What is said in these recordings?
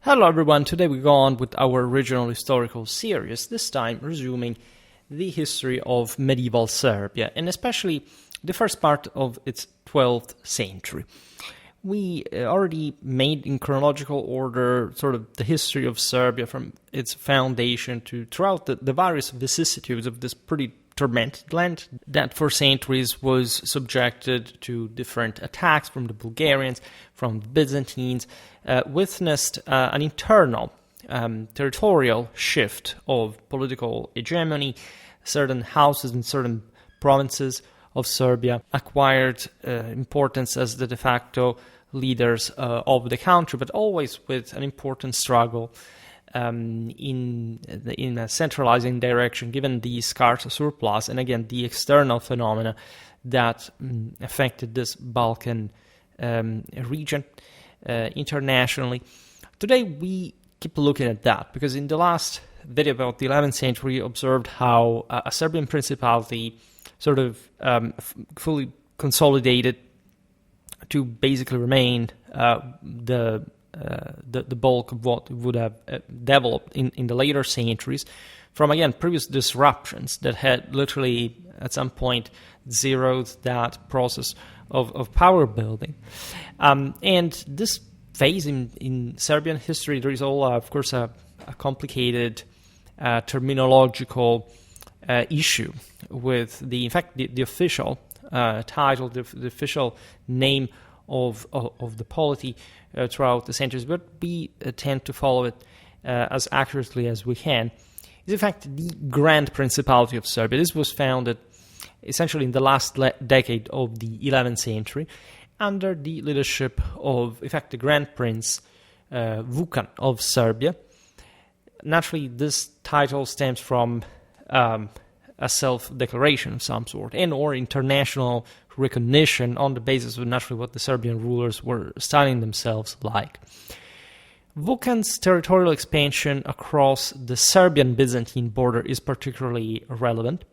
Hello everyone, today we go on with our original historical series, this time resuming the history of medieval Serbia, and especially the first part of its 12th century. We already made in chronological order sort of the history of Serbia from its foundation to throughout the various vicissitudes of this pretty tormented land that for centuries was subjected to different attacks from the Bulgarians, from the Byzantines, witnessed an internal territorial shift of political hegemony. Certain houses in certain provinces of Serbia acquired importance as the de facto leaders of the country, but always with an important struggle in a centralizing direction, given the scarce surplus and again the external phenomena that affected this Balkan region internationally. Today we keep looking at that because in the last video about the 11th century we observed how a Serbian principality sort of fully consolidated to basically remain the bulk of what would have developed in the later centuries from, again, previous disruptions that had literally at some point zeroed that process of power building. And this phase in Serbian history, there is all, of course, a complicated terminological issue with the official title, the official name of the polity throughout the centuries, but we tend to follow it as accurately as we can, is in fact the Grand Principality of Serbia. This was founded essentially in the last decade of the 11th century under the leadership of, in fact, the Grand Prince Vukan of Serbia. Naturally, this title stems from a self-declaration of some sort and or international recognition on the basis of naturally what the Serbian rulers were styling themselves like. Vukan's territorial expansion across the Serbian-Byzantine border is particularly relevant.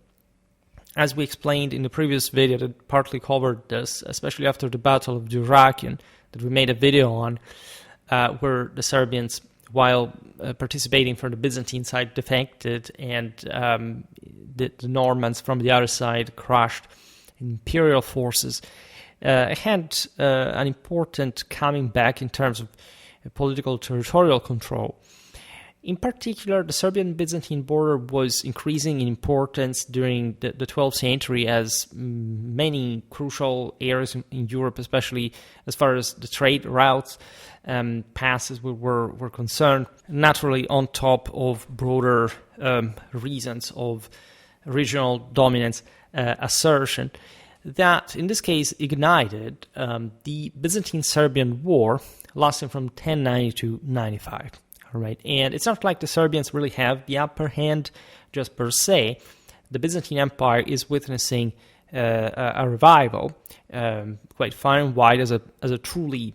As we explained in the previous video that partly covered this, especially after the Battle of Duclean that we made a video on, where the Serbians, while participating from the Byzantine side, defected and the Normans from the other side crushed imperial forces, had an important coming back in terms of political territorial control. In particular, the Serbian-Byzantine border was increasing in importance during the 12th century as many crucial areas in Europe, especially as far as the trade routes passes were concerned, naturally on top of broader reasons of regional dominance assertion that, in this case, ignited the Byzantine-Serbian War lasting from 1090 to 95. All right, and it's not like the Serbians really have the upper hand just per se. The Byzantine Empire is witnessing a revival, quite far and wide as a truly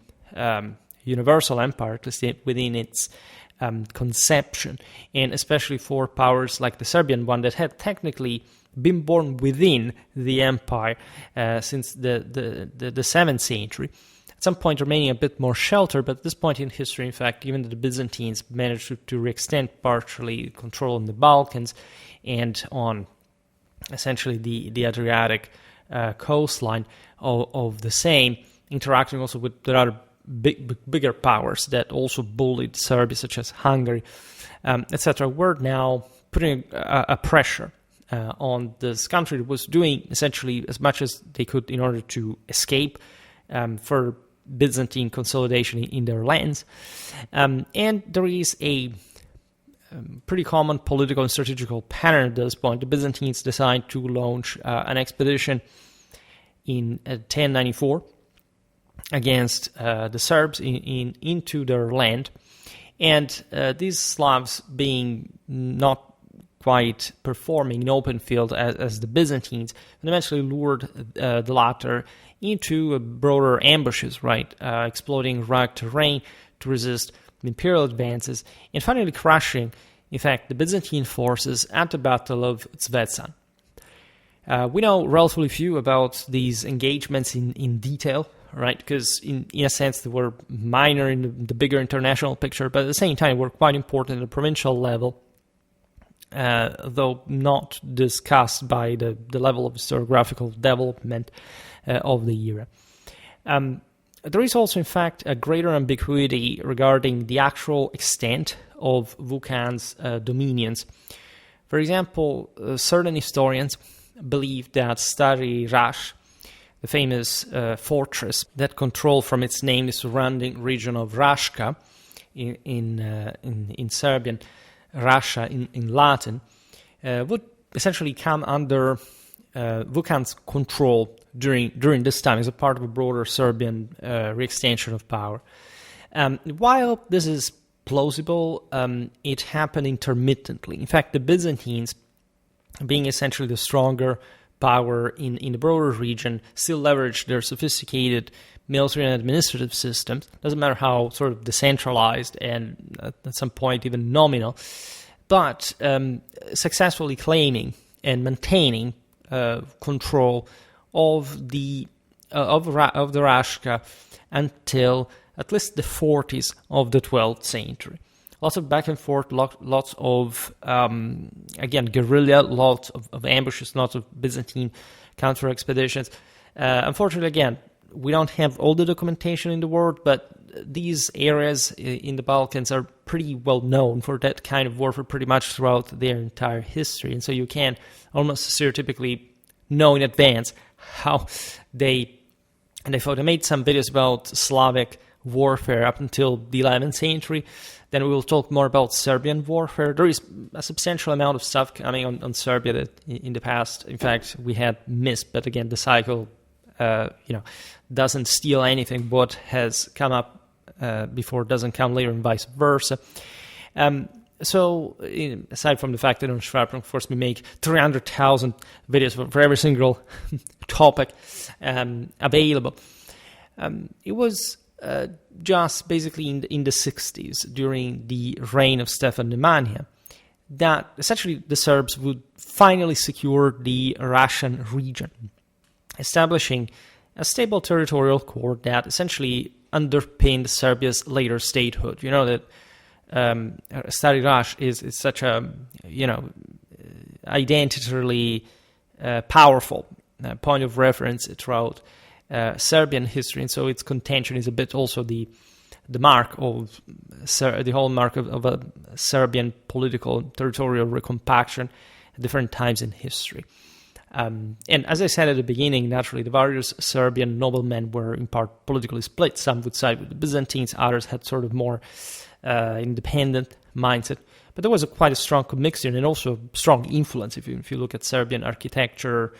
universal empire, to say within its conception, and especially for powers like the Serbian one that had technically been born within the empire since the 7th century. At some point remaining a bit more sheltered, but at this point in history, in fact, even the Byzantines managed to re-extend partially control on the Balkans and on essentially the Adriatic coastline of the same, interacting also with the other bigger powers that also bullied Serbia, such as Hungary, etc., were now putting a pressure on this country that was doing essentially as much as they could in order to escape for Byzantine consolidation in their lands. And there is a pretty common political and strategical pattern at this point. The Byzantines decide to launch an expedition in 1094 against the Serbs into their land. And these Slavs, being not quite performing in open field as the Byzantines, and eventually lured the latter into broader ambushes, right, exploiting rugged terrain to resist imperial advances, and finally crushing, in fact, the Byzantine forces at the Battle of Zvezdan. We know relatively few about these engagements in detail, right? Because in a sense they were minor in the bigger international picture, but at the same time were quite important at the provincial level, though not discussed by the level of historiographical development of the era. There is also, in fact, a greater ambiguity regarding the actual extent of Vukan's dominions. For example, certain historians believe that Stari Raš, the famous fortress that controlled from its name the surrounding region of Raška in Serbian, Rasha in Latin, would essentially come under Vukan's control during this time as a part of a broader Serbian re-extension of power. While this is plausible, it happened intermittently. In fact, the Byzantines, being essentially the stronger power in the broader region, still leveraged their sophisticated military and administrative systems. Doesn't matter how sort of decentralized and at some point even nominal, but successfully claiming and maintaining control of the Raška until at least the 40s of the 12th century. Lots of back and forth, lots of, again, guerrilla, lots of ambushes, lots of Byzantine counter-expeditions. Unfortunately, again, we don't have all the documentation in the world, but these areas in the Balkans are pretty well known for that kind of warfare pretty much throughout their entire history. And so you can almost stereotypically know in advance how they fought. I made some videos about Slavic warfare up until the 11th century. Then we will talk more about Serbian warfare. There is a substantial amount of stuff coming on Serbia that in the past, in fact, we had missed. But again, the cycle, doesn't steal anything. What has come up before doesn't come later, and vice versa. So, aside from the fact that on Schwerpunkt, of course, we make 300,000 videos for every single topic available. It was just basically in the 60s, during the reign of Stefan Nemanja, that essentially the Serbs would finally secure the Russian region, establishing a stable territorial core that essentially underpinned Serbia's later statehood. You know that Stari Raš is such a, identitarily powerful point of reference throughout Serbian history, and so its contention is a bit also the mark of the hallmark of a Serbian political territorial recompaction at different times in history. And as I said at the beginning, naturally, the various Serbian noblemen were in part politically split. Some would side with the Byzantines, others had sort of more independent mindset. But there was quite a strong commixture and also strong influence if you look at Serbian architecture,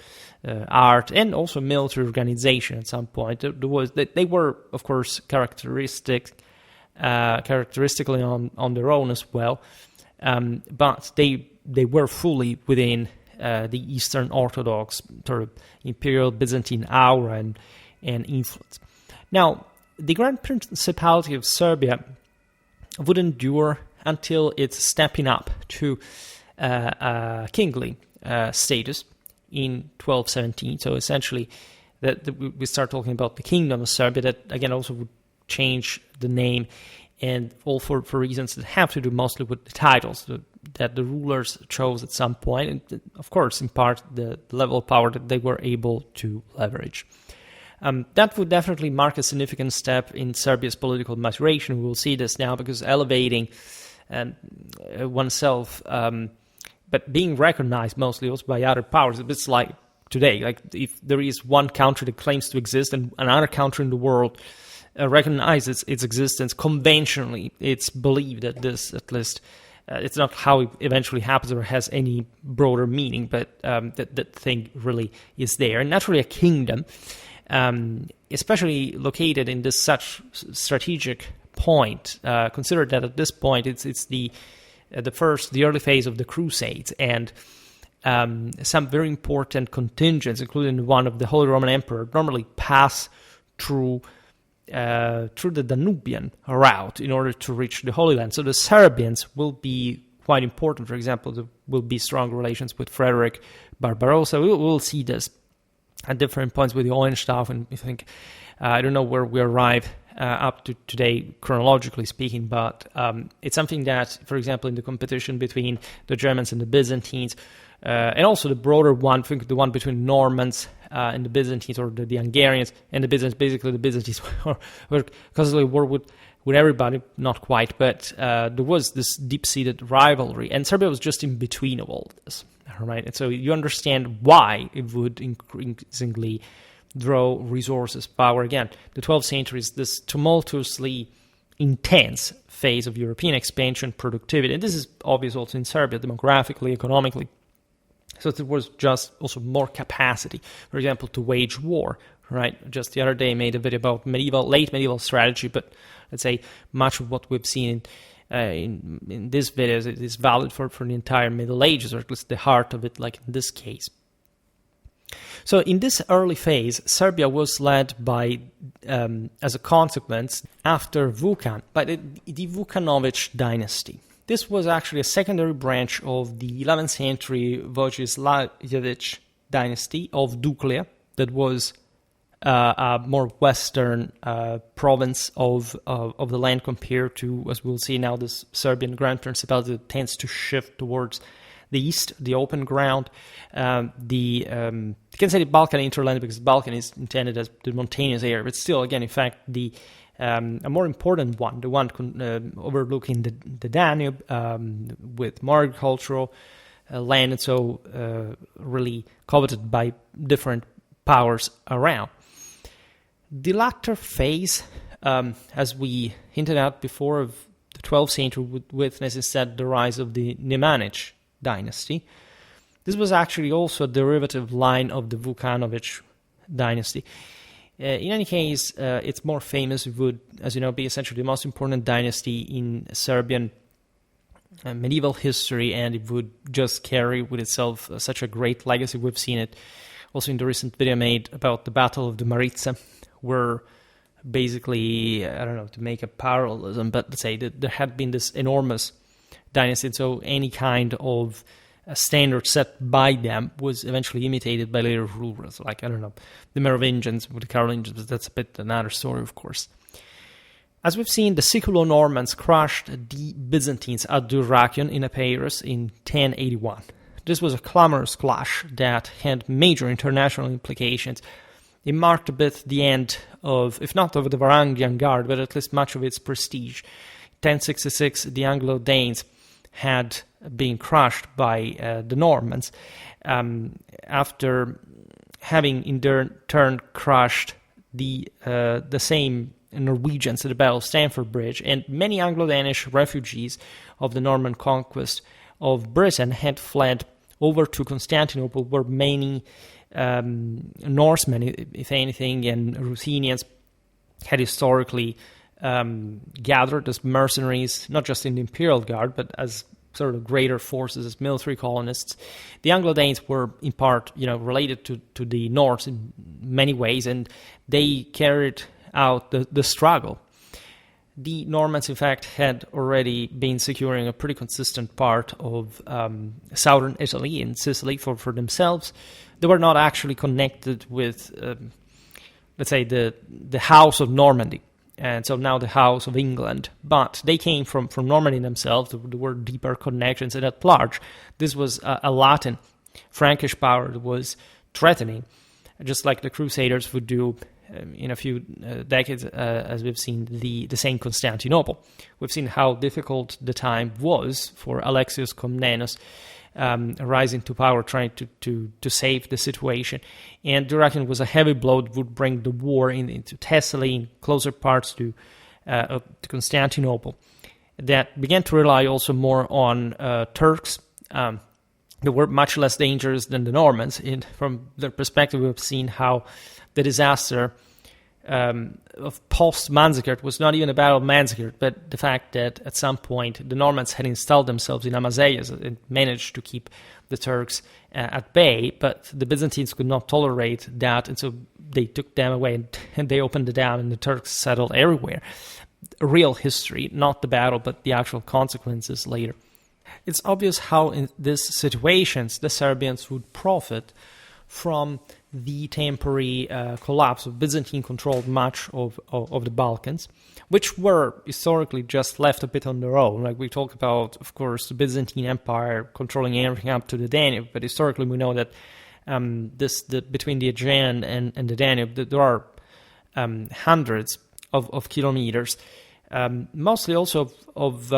art, and also military organization at some point. They were, of course, characteristically on their own as well, but they were fully within the Eastern Orthodox sort of imperial Byzantine aura and influence. Now, the Grand Principality of Serbia would endure until its stepping up to kingly status in 1217. So essentially, that we start talking about the Kingdom of Serbia, that again also would change the name, and all for reasons that have to do mostly with the titles that the rulers chose at some point, and of course, in part, the level of power that they were able to leverage. That would definitely mark a significant step in Serbia's political maturation. We will see this now, because elevating oneself, but being recognized mostly also by other powers. It's like today, like if there is one country that claims to exist and another country in the world recognizes its existence, conventionally it's believed that this, at least, it's not how it eventually happens or has any broader meaning, but that thing really is there. And naturally a kingdom, especially located in this such strategic point, consider that at this point it's the early phase of the Crusades, and some very important contingents, including one of the Holy Roman Emperor, normally pass through the Danubian route in order to reach the Holy Land. So the Serbians will be quite important. For example, there will be strong relations with Frederick Barbarossa. We'll see this at different points with the orange stuff, and you think, I don't know where we arrive up to today, chronologically speaking, but it's something that, for example, in the competition between the Germans and the Byzantines, and also the broader one, I think the one between Normans and the Byzantines, or the Hungarians and the Byzantines, basically the Byzantines were constantly war with everybody, not quite, but there was this deep-seated rivalry, and Serbia was just in between of all this, right? And so you understand why it would increasingly draw resources, power. Again, the 12th century is this tumultuously intense phase of European expansion, productivity, and this is obvious also in Serbia, demographically, economically. So there was just also more capacity, for example, to wage war, right? Just the other day I made a video about late medieval strategy, but let's say much of what we've seen in this video is valid for the entire Middle Ages, or at least the heart of it, like in this case. So in this early phase, Serbia was led by, as a consequence, after Vukan, by the Vukanovic dynasty. This was actually a secondary branch of the 11th century Vojislavljević dynasty of Duclean, that was a more western province of the land compared to, as we'll see now, this Serbian Grand Principality that tends to shift towards the east, the open ground. You can say the Balkan hinterland because Balkan is intended as the mountainous area, but still, again, in fact, a more important one, the one overlooking the Danube, with more agricultural land, and so really coveted by different powers around. The latter phase, as we hinted at before, of the 12th century would witness instead the rise of the Nemanic dynasty. This was actually also a derivative line of the Vukanovic dynasty. In any case, it's more famous. It would, as you know, be essentially the most important dynasty in Serbian medieval history, and it would just carry with itself such a great legacy. We've seen it also in the recent video made about the Battle of the Marica, where basically, I don't know, to make a parallelism, but let's say that there had been this enormous dynasty, and so any kind of standard set by them was eventually imitated by later rulers, like, I don't know, the Merovingians with the Carolingians, but that's a bit another story, of course. As we've seen, the Siculo-Normans crushed the Byzantines at Dyrrhachion in Epirus in 1081. This was a clamorous clash that had major international implications. It marked a bit the end of, if not of the Varangian Guard, but at least much of its prestige. 1066, the Anglo-Danes had been crushed by the Normans, after having in their turn crushed the same Norwegians at the Battle of Stamford Bridge, and many Anglo-Danish refugees of the Norman conquest of Britain had fled over to Constantinople, where many Norsemen, if anything, and Ruthenians had historically gathered as mercenaries, not just in the Imperial Guard, but as sort of greater forces, as military colonists. The Anglo-Danes were in part, related to the Norse in many ways, and they carried out the struggle. The Normans, in fact, had already been securing a pretty consistent part of southern Italy and Sicily for themselves. They were not actually connected with, let's say, the House of Normandy, and so now the House of England. But they came from Normandy themselves. There were deeper connections, and at large, this was a Latin, Frankish power that was threatening, just like the Crusaders would do in a few decades, as we've seen the same Constantinople. We've seen how difficult the time was for Alexius Comnenus, rising to power, trying to save the situation. And Dyrrhachion was a heavy blow that would bring the war into Thessaly, in closer parts to Constantinople, that began to rely also more on Turks. They were much less dangerous than the Normans. From their perspective, we've seen how the disaster of post-Manzikert was not even a battle of Manzikert, but the fact that at some point the Normans had installed themselves in Amaziahs and managed to keep the Turks at bay, but the Byzantines could not tolerate that, and so they took them away and they opened the dam, and the Turks settled everywhere. Real history, not the battle, but the actual consequences later. It's obvious how in these situations the Serbians would profit from the temporary collapse of Byzantine controlled much of the Balkans, which were historically just left a bit on their own. Like we talk about, of course, the Byzantine Empire controlling everything up to the Danube, but historically we know that between the Aegean and the Danube, there are hundreds of kilometers, mostly also of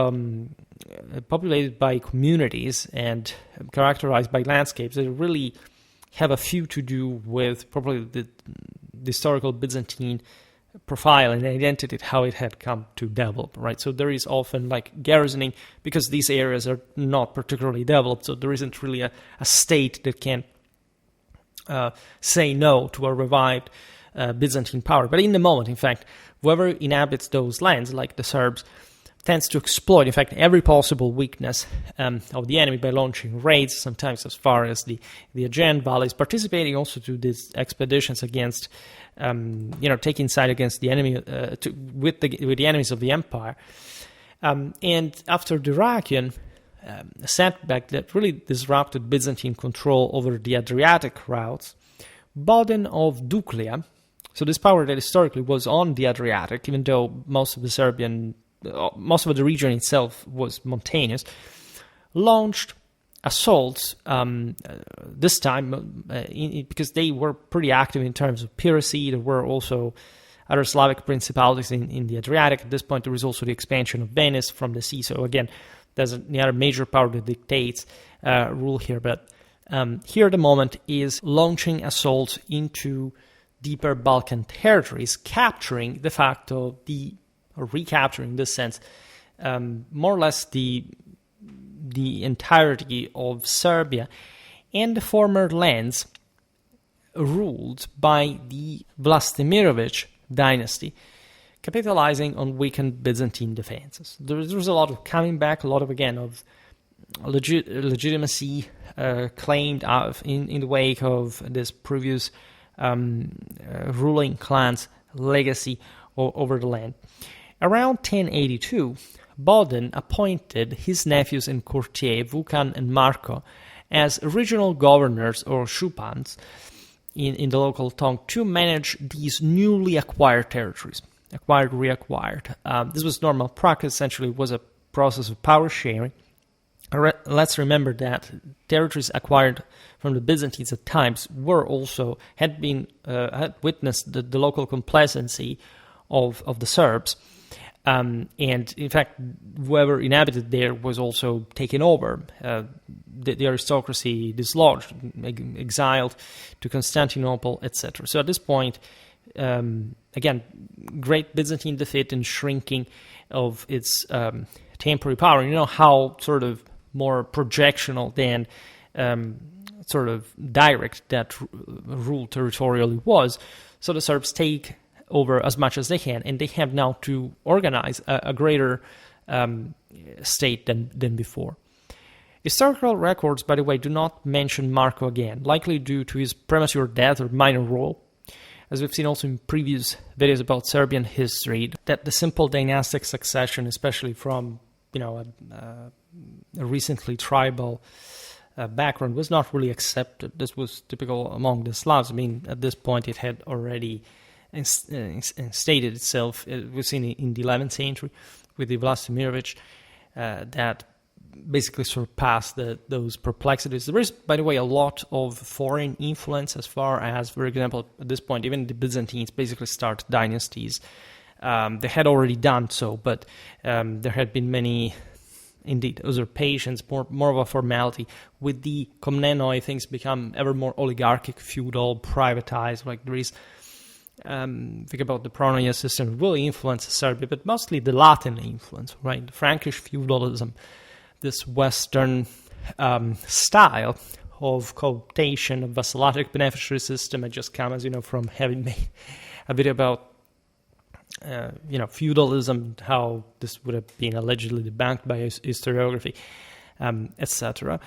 populated by communities and characterized by landscapes that really have a few to do with probably the historical Byzantine profile and identity, how it had come to develop, right? So there is often like garrisoning because these areas are not particularly developed, so there isn't really a state that can say no to a revived Byzantine power. But in the moment, in fact, whoever inhabits those lands, like the Serbs, tends to exploit, in fact, every possible weakness of the enemy by launching raids, sometimes as far as the Aegean valleys, participating also to these expeditions against, taking side against the enemy, with the enemies of the empire. And after the Dyrrachian setback that really disrupted Byzantine control over the Adriatic routes, Boden of Duclean, so this power that historically was on the Adriatic, even though most of the region itself was mountainous, launched assaults, this time because they were pretty active in terms of piracy. There were also other Slavic principalities in the Adriatic. At this point, there was also the expansion of Venice from the sea. So again, there's the other major power that dictates rule here. But here at the moment is launching assaults into deeper Balkan territories, capturing de facto recapturing in this sense, more or less the entirety of Serbia and the former lands ruled by the Vlastimirovic dynasty, capitalizing on weakened Byzantine defenses. There was a lot of coming back, a lot of, again, of legitimacy claimed in the wake of this previous ruling clan's legacy over the land. Around 1082, Boden appointed his nephews and courtier, Vukan and Marko, as regional governors or shupans in the local tongue to manage these newly acquired territories, acquired, reacquired. This was normal practice, essentially was a process of power sharing. Let's remember that territories acquired from the Byzantines at times had witnessed the local complacency of the Serbs. And in fact, whoever inhabited there was also taken over. The aristocracy dislodged, exiled to Constantinople, etc. So at this point, again, great Byzantine defeat and shrinking of its temporary power. You know how sort of more projectional than sort of direct that rule territorially was. So the Serbs take over as much as they can, and they have now to organize a greater state than before. Historical records, by the way, do not mention Marko again, likely due to his premature death or minor role. As we've seen also in previous videos about Serbian history, that the simple dynastic succession, especially from a recently tribal background, was not really accepted. This was typical among the Slavs. I mean, at this point, it had already stated itself. We've seen it in the 11th century with the Vlastimirovic that basically surpassed those perplexities. There is, by the way, a lot of foreign influence as far as, for example, at this point, even the Byzantines basically start dynasties. They had already done so, but there had been many, indeed, usurpations, more of a formality. With the Komnenoi, things become ever more oligarchic, feudal, privatized. Like there is, think about the Pronoia system, really influenced Serbia, but mostly the Latin influence, right? The Frankish feudalism, this Western style of cooptation, of vassalatic beneficiary system, had just come, as you know, from having made a video about feudalism, how this would have been allegedly debunked by historiography, etc.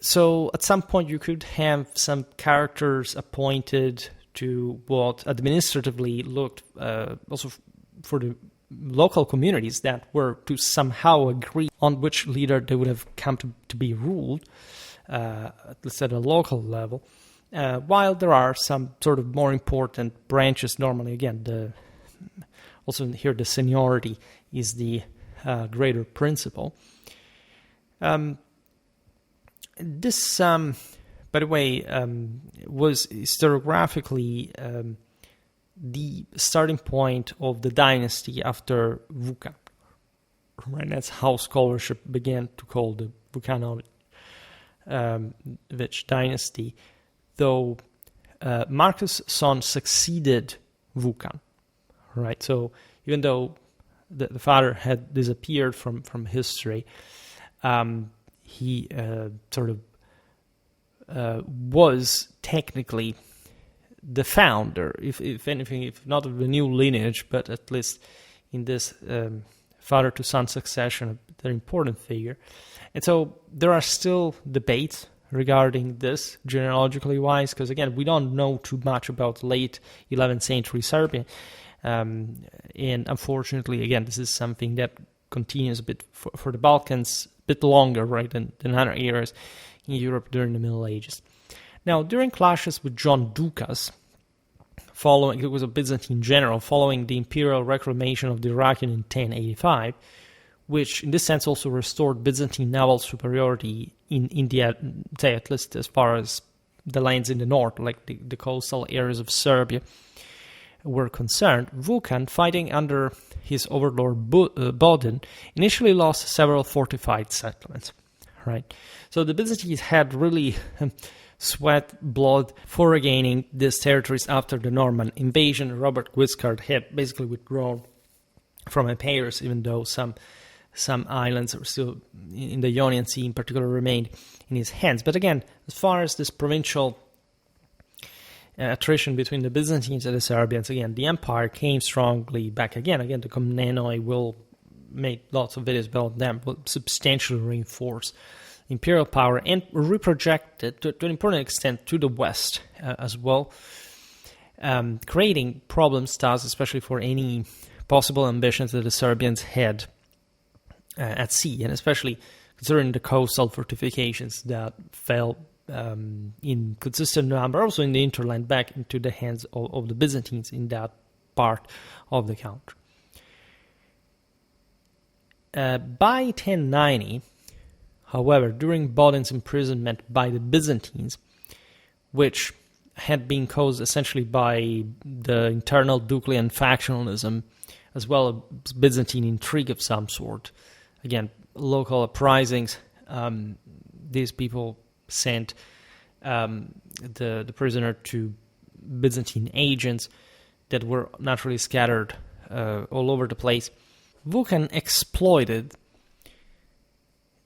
So at some point you could have some characters appointed to what administratively looked also for the local communities that were to somehow agree on which leader they would have come to be ruled. at least at a local level, while there are some sort of more important branches. Normally, again, also here the seniority is the greater principle. This, by the way, was historiographically the starting point of the dynasty after Vukan. Right, that's how scholarship began to call the Vukanovich dynasty, though Marcus' son succeeded Vukan. Right, so even though the father had disappeared from history, he sort of was technically the founder, if anything, if not of the new lineage, but at least in this father-to-son succession, a very important figure. And so there are still debates regarding this, genealogically wise, because again, we don't know too much about late 11th century Serbia. And unfortunately, again, this is something that continues a bit for the Balkans, a bit longer, right, than other eras in Europe during the Middle Ages. Now, during clashes with John Ducas, it was a Byzantine general, following the imperial reclamation of the Dyrrachium in 1085, which in this sense also restored Byzantine naval superiority in India, say at least as far as the lands in the north, like the coastal areas of Serbia, were concerned. Vukan, fighting under his overlord Bodin, initially lost several fortified settlements. Right, so the Byzantines had really sweat blood for regaining these territories after the Norman invasion. Robert Guiscard had basically withdrawn from Epirus, even though some islands are still in the Ionian Sea in particular remained in his hands. But again, as far as this provincial attrition between the Byzantines and the Serbians, again, the empire came strongly back again. Again, the Komnenoi will make lots of videos about them, will substantially reinforce imperial power and reproject it to an important extent to the west as well, creating problems, thus, especially for any possible ambitions that the Serbians had at sea, and especially considering the coastal fortifications that fell in consistent number, also in the hinterland, back into the hands of the Byzantines in that part of the country. By 1090, however, during Bodin's imprisonment by the Byzantines, which had been caused essentially by the internal Duclean factionalism, as well as Byzantine intrigue of some sort, again, local uprisings, these people sent the prisoner to Byzantine agents that were naturally scattered all over the place. Vukan exploited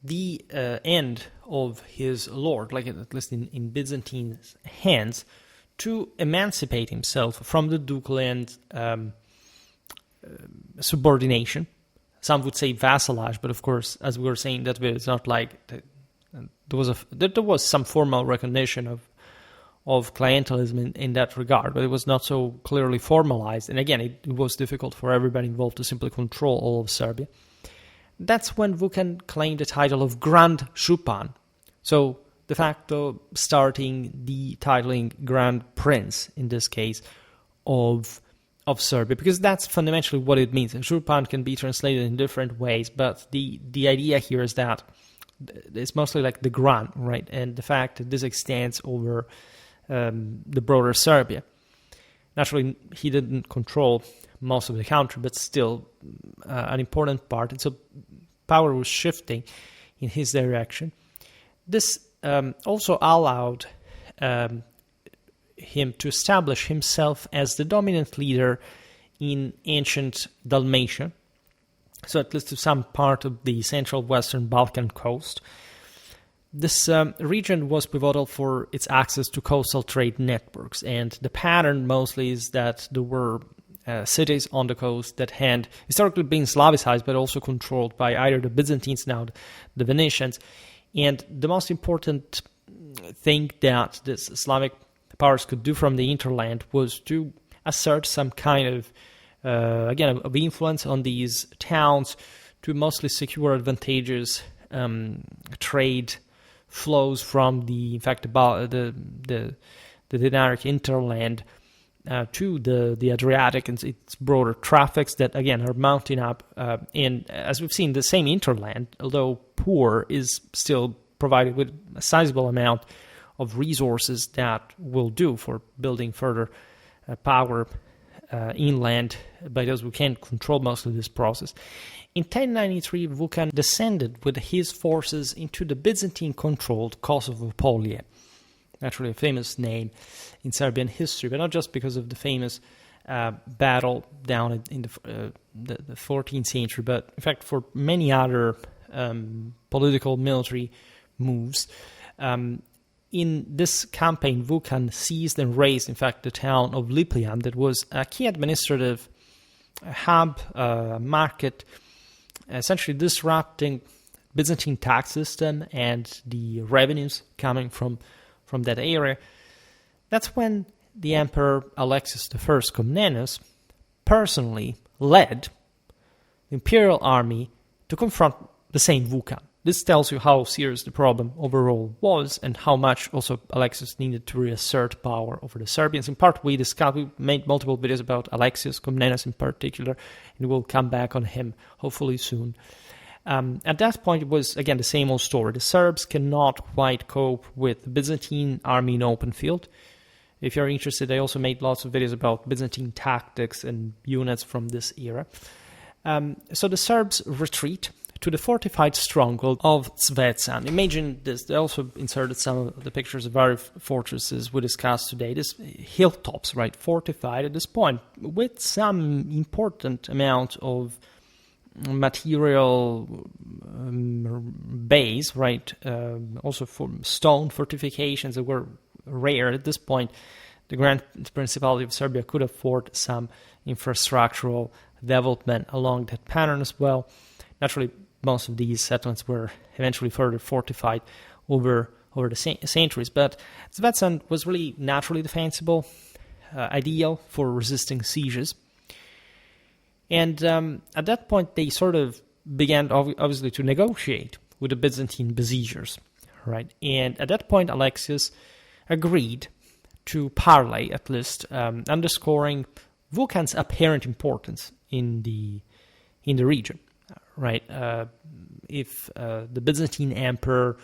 the end of his lord, like at least in Byzantine hands, to emancipate himself from the Duclean subordination. Some would say vassalage, but of course, as we were saying, that it's not like there was some formal recognition of clientelism in that regard, but it was not so clearly formalized. And again, it was difficult for everybody involved to simply control all of Serbia. That's when Vukan claimed the title of Grand Shupan, so de facto starting the titling Grand Prince, in this case, of Serbia, because that's fundamentally what it means. And Shupan can be translated in different ways, but the idea here is that it's mostly like the Grand, right? And the fact that this extends over the broader Serbia. Naturally, he didn't control most of the country, but still an important part. And so power was shifting in his direction. This also allowed him to establish himself as the dominant leader in ancient Dalmatia, so at least to some part of the central western Balkan coast. This region was pivotal for its access to coastal trade networks, and the pattern mostly is that there were cities on the coast that had historically been Slavicized, but also controlled by either the Byzantines, now the Venetians. And the most important thing that this Slavic powers could do from the hinterland was to assert some kind of, of influence on these towns to mostly secure advantageous trade flows from the Dinaric interland to the Adriatic and its broader traffics that, again, are mounting up. And as we've seen, the same interland, although poor, is still provided with a sizable amount of resources that will do for building further power inland by those who can't control most of this process. In 1093, Vukan descended with his forces into the Byzantine-controlled Kosovo Polje. Actually a famous name in Serbian history, but not just because of the famous battle down in the 14th century, but in fact for many other political military moves. In this campaign, Vukan seized and razed, in fact, the town of Lipljan that was a key administrative hub, market, essentially disrupting Byzantine tax system and the revenues coming from that area. That's when the Emperor Alexios I Komnenos personally led the imperial army to confront the same Vukan. This tells you how serious the problem overall was and how much also Alexios needed to reassert power over the Serbians. In part, we made multiple videos about Alexios Komnenos in particular, and we'll come back on him hopefully soon. At that point, it was, again, the same old story. The Serbs cannot quite cope with the Byzantine army in open field. If you're interested, I also made lots of videos about Byzantine tactics and units from this era. So the Serbs retreat to the fortified stronghold of Zvecan. Imagine this. They also inserted some of the pictures of various fortresses we discussed today. This hilltops, right, fortified at this point with some important amount of material base, right? Also for stone fortifications that were rare at this point. The Grand Principality of Serbia could afford some infrastructural development along that pattern as well. Naturally, most of these settlements were eventually further fortified over the centuries, but Zvecan was really naturally defensible, ideal for resisting sieges. And at that point, they sort of began, obviously, to negotiate with the Byzantine besiegers, right? And at that point, Alexios agreed to parley, at least, underscoring Vukan's apparent importance in the region, right? If the Byzantine emperor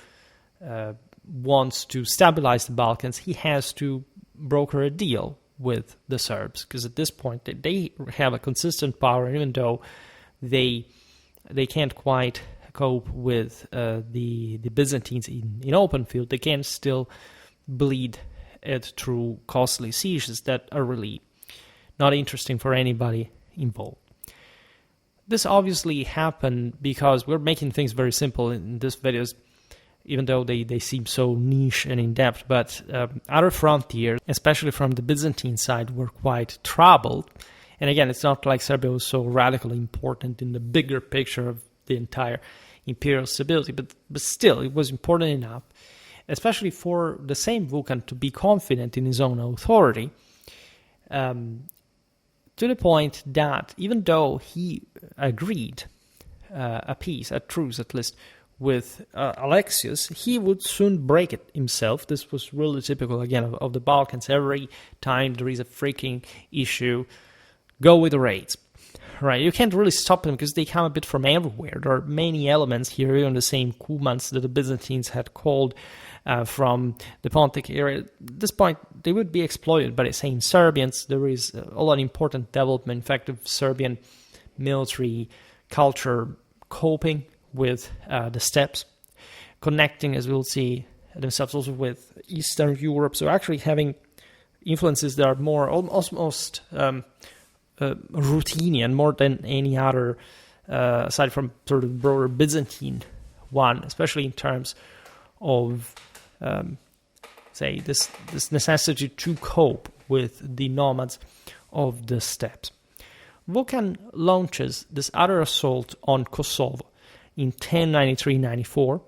wants to stabilize the Balkans, he has to broker a deal with the Serbs, because at this point they have a consistent power, even though they can't quite cope with the Byzantines in open field. They can still bleed it through costly sieges that are really not interesting for anybody involved. This obviously happened because we're making things very simple in these videos, even though they seem so niche and in-depth, but other frontiers, especially from the Byzantine side, were quite troubled. And again, it's not like Serbia was so radically important in the bigger picture of the entire imperial stability, but still, it was important enough, especially for the same Vukan to be confident in his own authority, to the point that even though he agreed a peace, a truce at least, with Alexios, he would soon break it himself. This was really typical, again, of the Balkans. Every time there is a freaking issue, go with the raids, right? You can't really stop them because they come a bit from everywhere. There are many elements here, even the same Kumans that the Byzantines had called from the Pontic area. At this point, they would be exploited by the same Serbians. There is a lot of important development, in fact, of Serbian military culture coping with the steppes, connecting, as we'll see, themselves also with Eastern Europe. So actually having influences that are more almost Ruthenian, more than any other, aside from sort of broader Byzantine one, especially in terms of, say, this necessity to cope with the nomads of the steppes. Vukan launches this other assault on Kosovo in 1093-94,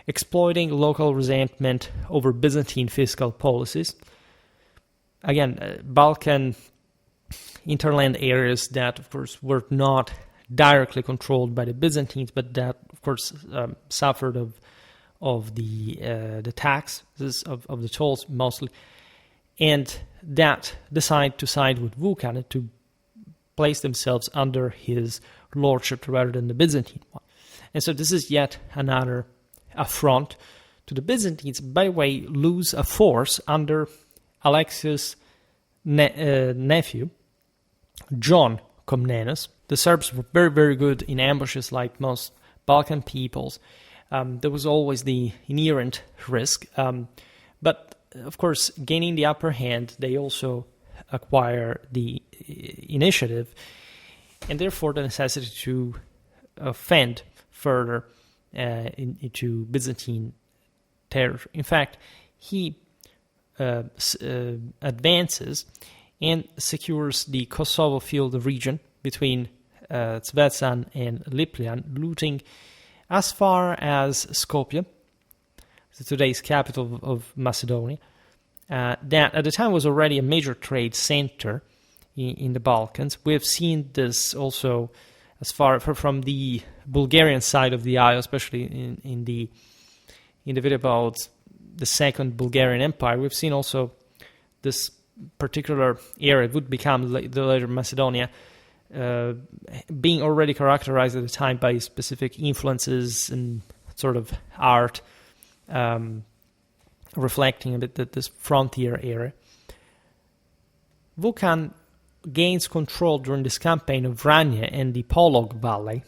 exploiting local resentment over Byzantine fiscal policies. Again, Balkan interland areas that, of course, were not directly controlled by the Byzantines, but that, of course, suffered of of the taxes, of the tolls mostly, and that decide to side with Vukan and to place themselves under his lordship rather than the Byzantine one. And so this is yet another affront to the Byzantines, by the way, lose a force under Alexius' nephew, John Comnenus. The Serbs were very, very good in ambushes like most Balkan peoples. There was always the inherent risk. But, of course, gaining the upper hand, they also acquire the initiative and therefore the necessity to fend further into Byzantine territory. In fact, he advances and secures the Kosovo field region between Zvezdan and Lipljan, looting as far as Skopje, today's capital of Macedonia, that at the time was already a major trade center in the Balkans. We have seen this also as far from the Bulgarian side of the aisle, especially in the video about the Second Bulgarian Empire. We've seen also this particular area would become the later Macedonia, being already characterized at the time by specific influences and sort of art, reflecting a bit that this frontier area. Vukan gains control during this campaign of Vranje and the Polog Valley.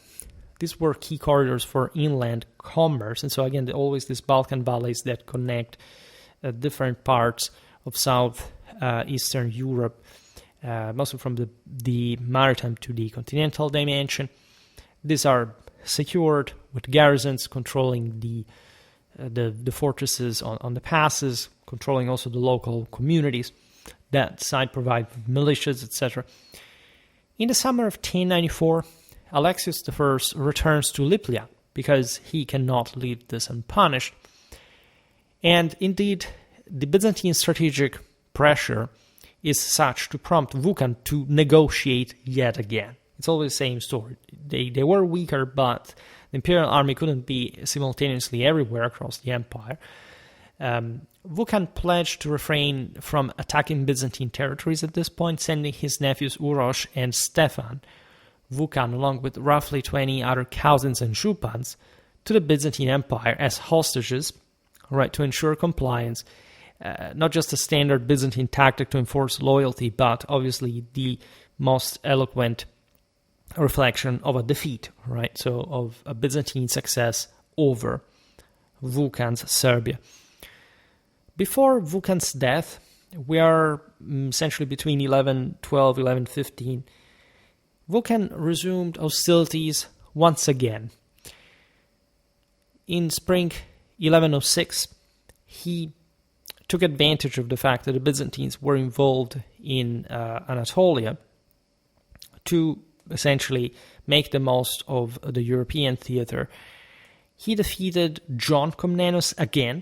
These were key corridors for inland commerce, and so again, always these Balkan valleys that connect different parts of Eastern Europe, mostly from the maritime to the continental dimension. These are secured with garrisons controlling the fortresses on the passes, controlling also the local communities. That side provides militias, etc. In the summer of 1094, Alexius I returns to Lipljan because he cannot leave this unpunished. And indeed, the Byzantine strategic pressure is such to prompt Vukan to negotiate yet again. It's always the same story. They were weaker, but the imperial army couldn't be simultaneously everywhere across the empire. Vukan pledged to refrain from attacking Byzantine territories at this point, sending his nephews Uroš and Stefan Vukan, along with roughly 20 other cousins and Shupans, to the Byzantine Empire as hostages, right, to ensure compliance. Not just a standard Byzantine tactic to enforce loyalty, but obviously the most eloquent reflection of a defeat, right? So of a Byzantine success over Vukan's Serbia. Before Vukan's death, we are essentially between 1112, 1115. Vukan resumed hostilities once again. In spring 1106, he took advantage of the fact that the Byzantines were involved in Anatolia to essentially make the most of the European theater. He defeated John Comnenus again.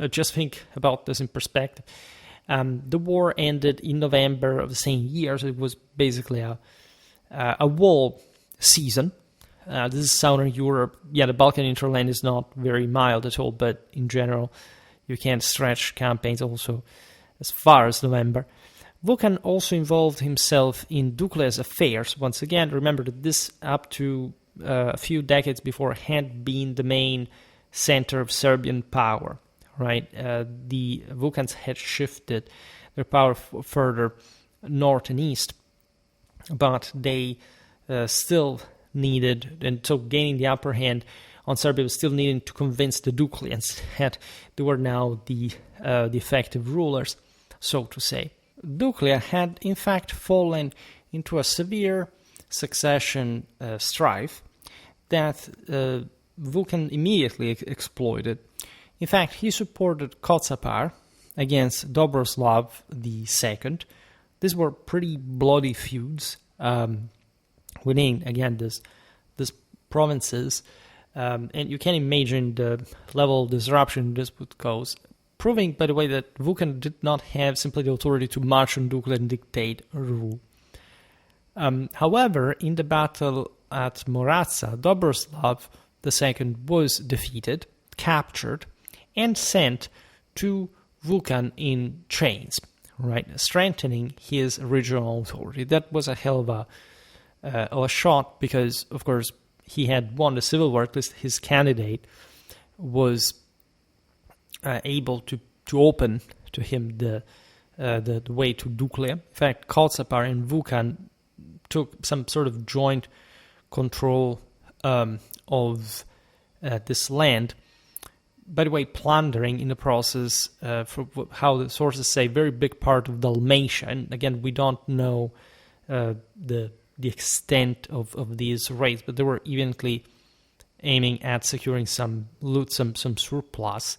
Just think about this in perspective. The war ended in November of the same year, so it was basically a wall season. This is Southern Europe. Yeah, the Balkan hinterland is not very mild at all, but in general, you can't stretch campaigns also as far as November. Vukan also involved himself in Duclean's affairs. Once again, remember that this, up to a few decades before, had been the main center of Serbian power. Right, the Vukans had shifted their power further north and east, but they still needed, and so gaining the upper hand on Serbia was still needing to convince the Ducleans that they were now the effective rulers, so to say. Duclean had in fact fallen into a severe succession strife that Vukan immediately exploited. In fact, he supported Kotzapar against Dobroslav II. These were pretty bloody feuds within, again, these provinces. And you can imagine the level of disruption this would cause, proving, by the way, that Vukan did not have simply the authority to march on Duclean and dictate a rule. However, in the battle at Moraza, Dobroslav II was defeated, captured and sent to Vukan in chains, right, strengthening his regional authority. That was a hell of a shot because, of course, he had won the civil war. At least his candidate was able to open to him the way to Duclean. In fact, Kotsapar and Vukan took some sort of joint control of this land. By the way, plundering in the process, for how the sources say, very big part of Dalmatia. And again, we don't know the extent of these raids, but they were eventually aiming at securing some loot, some surplus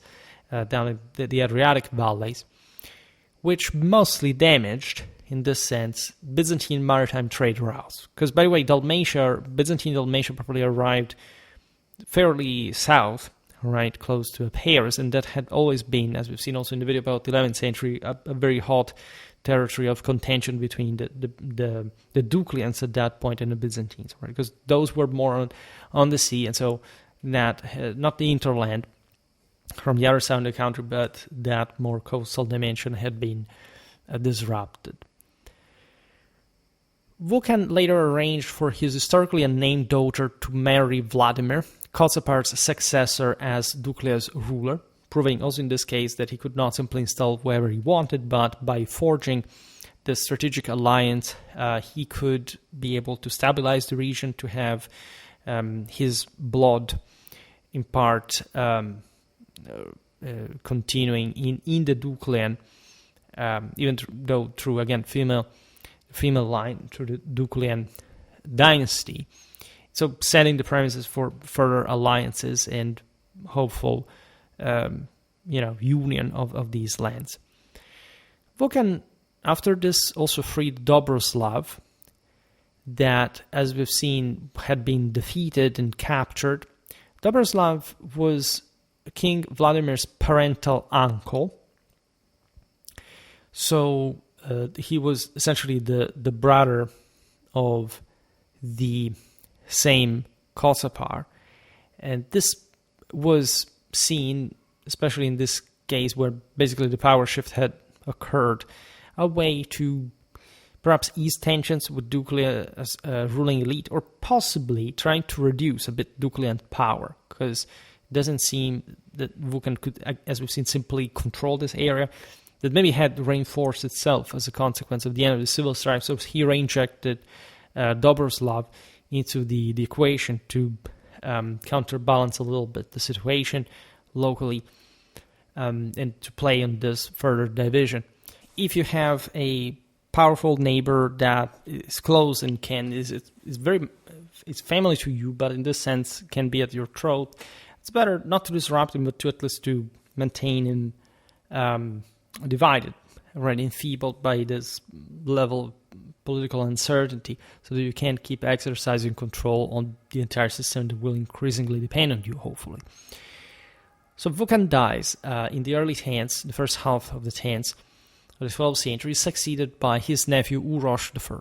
down in the Adriatic valleys, which mostly damaged, in this sense, Byzantine maritime trade routes. Because, by the way, Byzantine Dalmatia probably arrived fairly south, right, close to Paris, and that had always been, as we've seen also in the video about the 11th century, a very hot territory of contention between the Ducleans at that point and the Byzantines, right? Because those were more on the sea, and so that not the interland from the other side of the country, but that more coastal dimension had been disrupted. Vukan later arranged for his historically unnamed daughter to marry Vladimir, Kotsapar's successor as Duclea's ruler, proving also in this case that he could not simply install whoever he wanted, but by forging the strategic alliance, he could be able to stabilize the region, to have his blood in part continuing in the Duclean, even though through, again, female line, through the Duclean dynasty. So setting the premises for further alliances and hopeful, union of these lands. Vukan, after this, also freed Dobroslav, that, as we've seen, had been defeated and captured. Dobroslav was King Vladimir's parental uncle, so he was essentially the brother of the same Kotsapar, and this was seen, especially in this case where basically the power shift had occurred, a way to perhaps ease tensions with Duclean as a ruling elite, or possibly trying to reduce a bit Duclean power, because it doesn't seem that Vukan could, as we've seen, simply control this area, that maybe had reinforced itself as a consequence of the end of the civil strife. So he reinjected Dobroslav into the equation to counterbalance a little bit the situation locally, and to play on this further division. If you have a powerful neighbor that is close and is family to you, but in this sense can be at your throat, it's better not to disrupt him, but to at least to maintain him divided, right, enfeebled by this level of political uncertainty, so that you can't keep exercising control on the entire system that will increasingly depend on you, hopefully. So Vukan dies in the early 10s, the first half of the 10s of the 12th century, succeeded by his nephew Uroš I.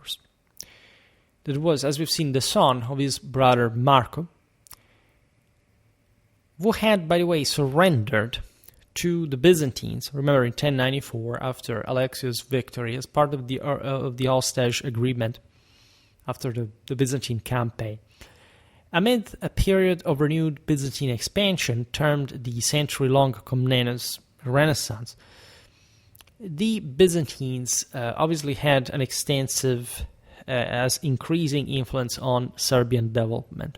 That was, as we've seen, the son of his brother Marco, who had, by the way, surrendered to the Byzantines, remember, in 1094, after Alexios' victory, as part of the hostage agreement after the Byzantine campaign. Amid a period of renewed Byzantine expansion, termed the century-long Komnenos Renaissance, the Byzantines obviously had an extensive, as increasing influence on Serbian development,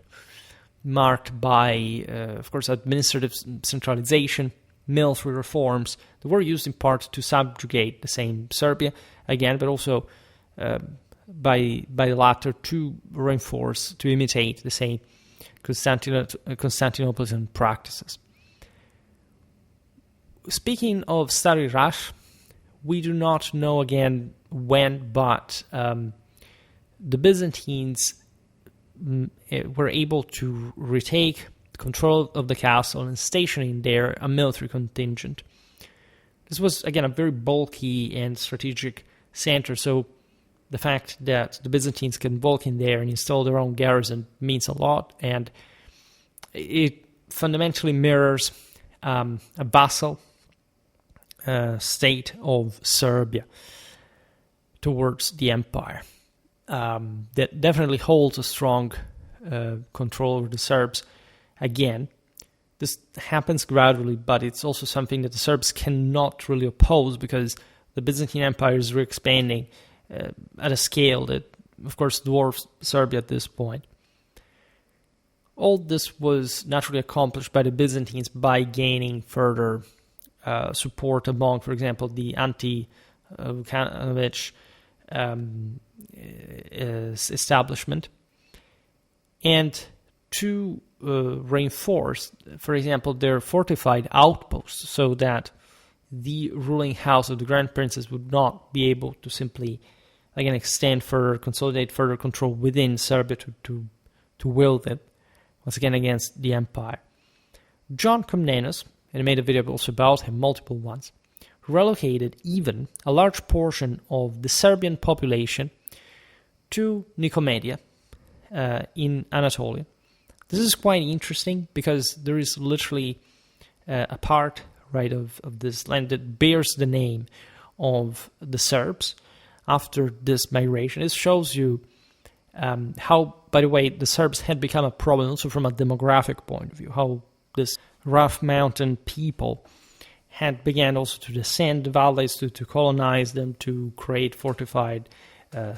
marked by, of course, administrative centralization, military reforms that were used in part to subjugate the same Serbia again, but also by the latter to reinforce, to imitate the same Constantinopolitan practices. Speaking of Stari Raš, we do not know again when, but the Byzantines were able to retake control of the castle and stationing there a military contingent. This was, again, a very bulky and strategic center, so the fact that the Byzantines can walk in there and install their own garrison means a lot, and it fundamentally mirrors a vassal state of Serbia towards the empire that definitely holds a strong control over the Serbs. Again, this happens gradually, but it's also something that the Serbs cannot really oppose because the Byzantine Empire is re-expanding at a scale that, of course, dwarfs Serbia at this point. All this was naturally accomplished by the Byzantines by gaining further support among, for example, the anti-Vukanovic establishment. And to reinforce, for example, their fortified outposts so that the ruling house of the Grand Princes would not be able to simply, again, extend further, consolidate further control within Serbia to wield it, once again, against the empire. John Komnenos, and I made a video also about him, multiple ones, relocated even a large portion of the Serbian population to Nicomedia in Anatolia. This is quite interesting because there is literally a part, right, of this land that bears the name of the Serbs after this migration. It shows you how, by the way, the Serbs had become a problem also from a demographic point of view, how this rough mountain people had began also to descend the valleys, to colonize them, to create fortified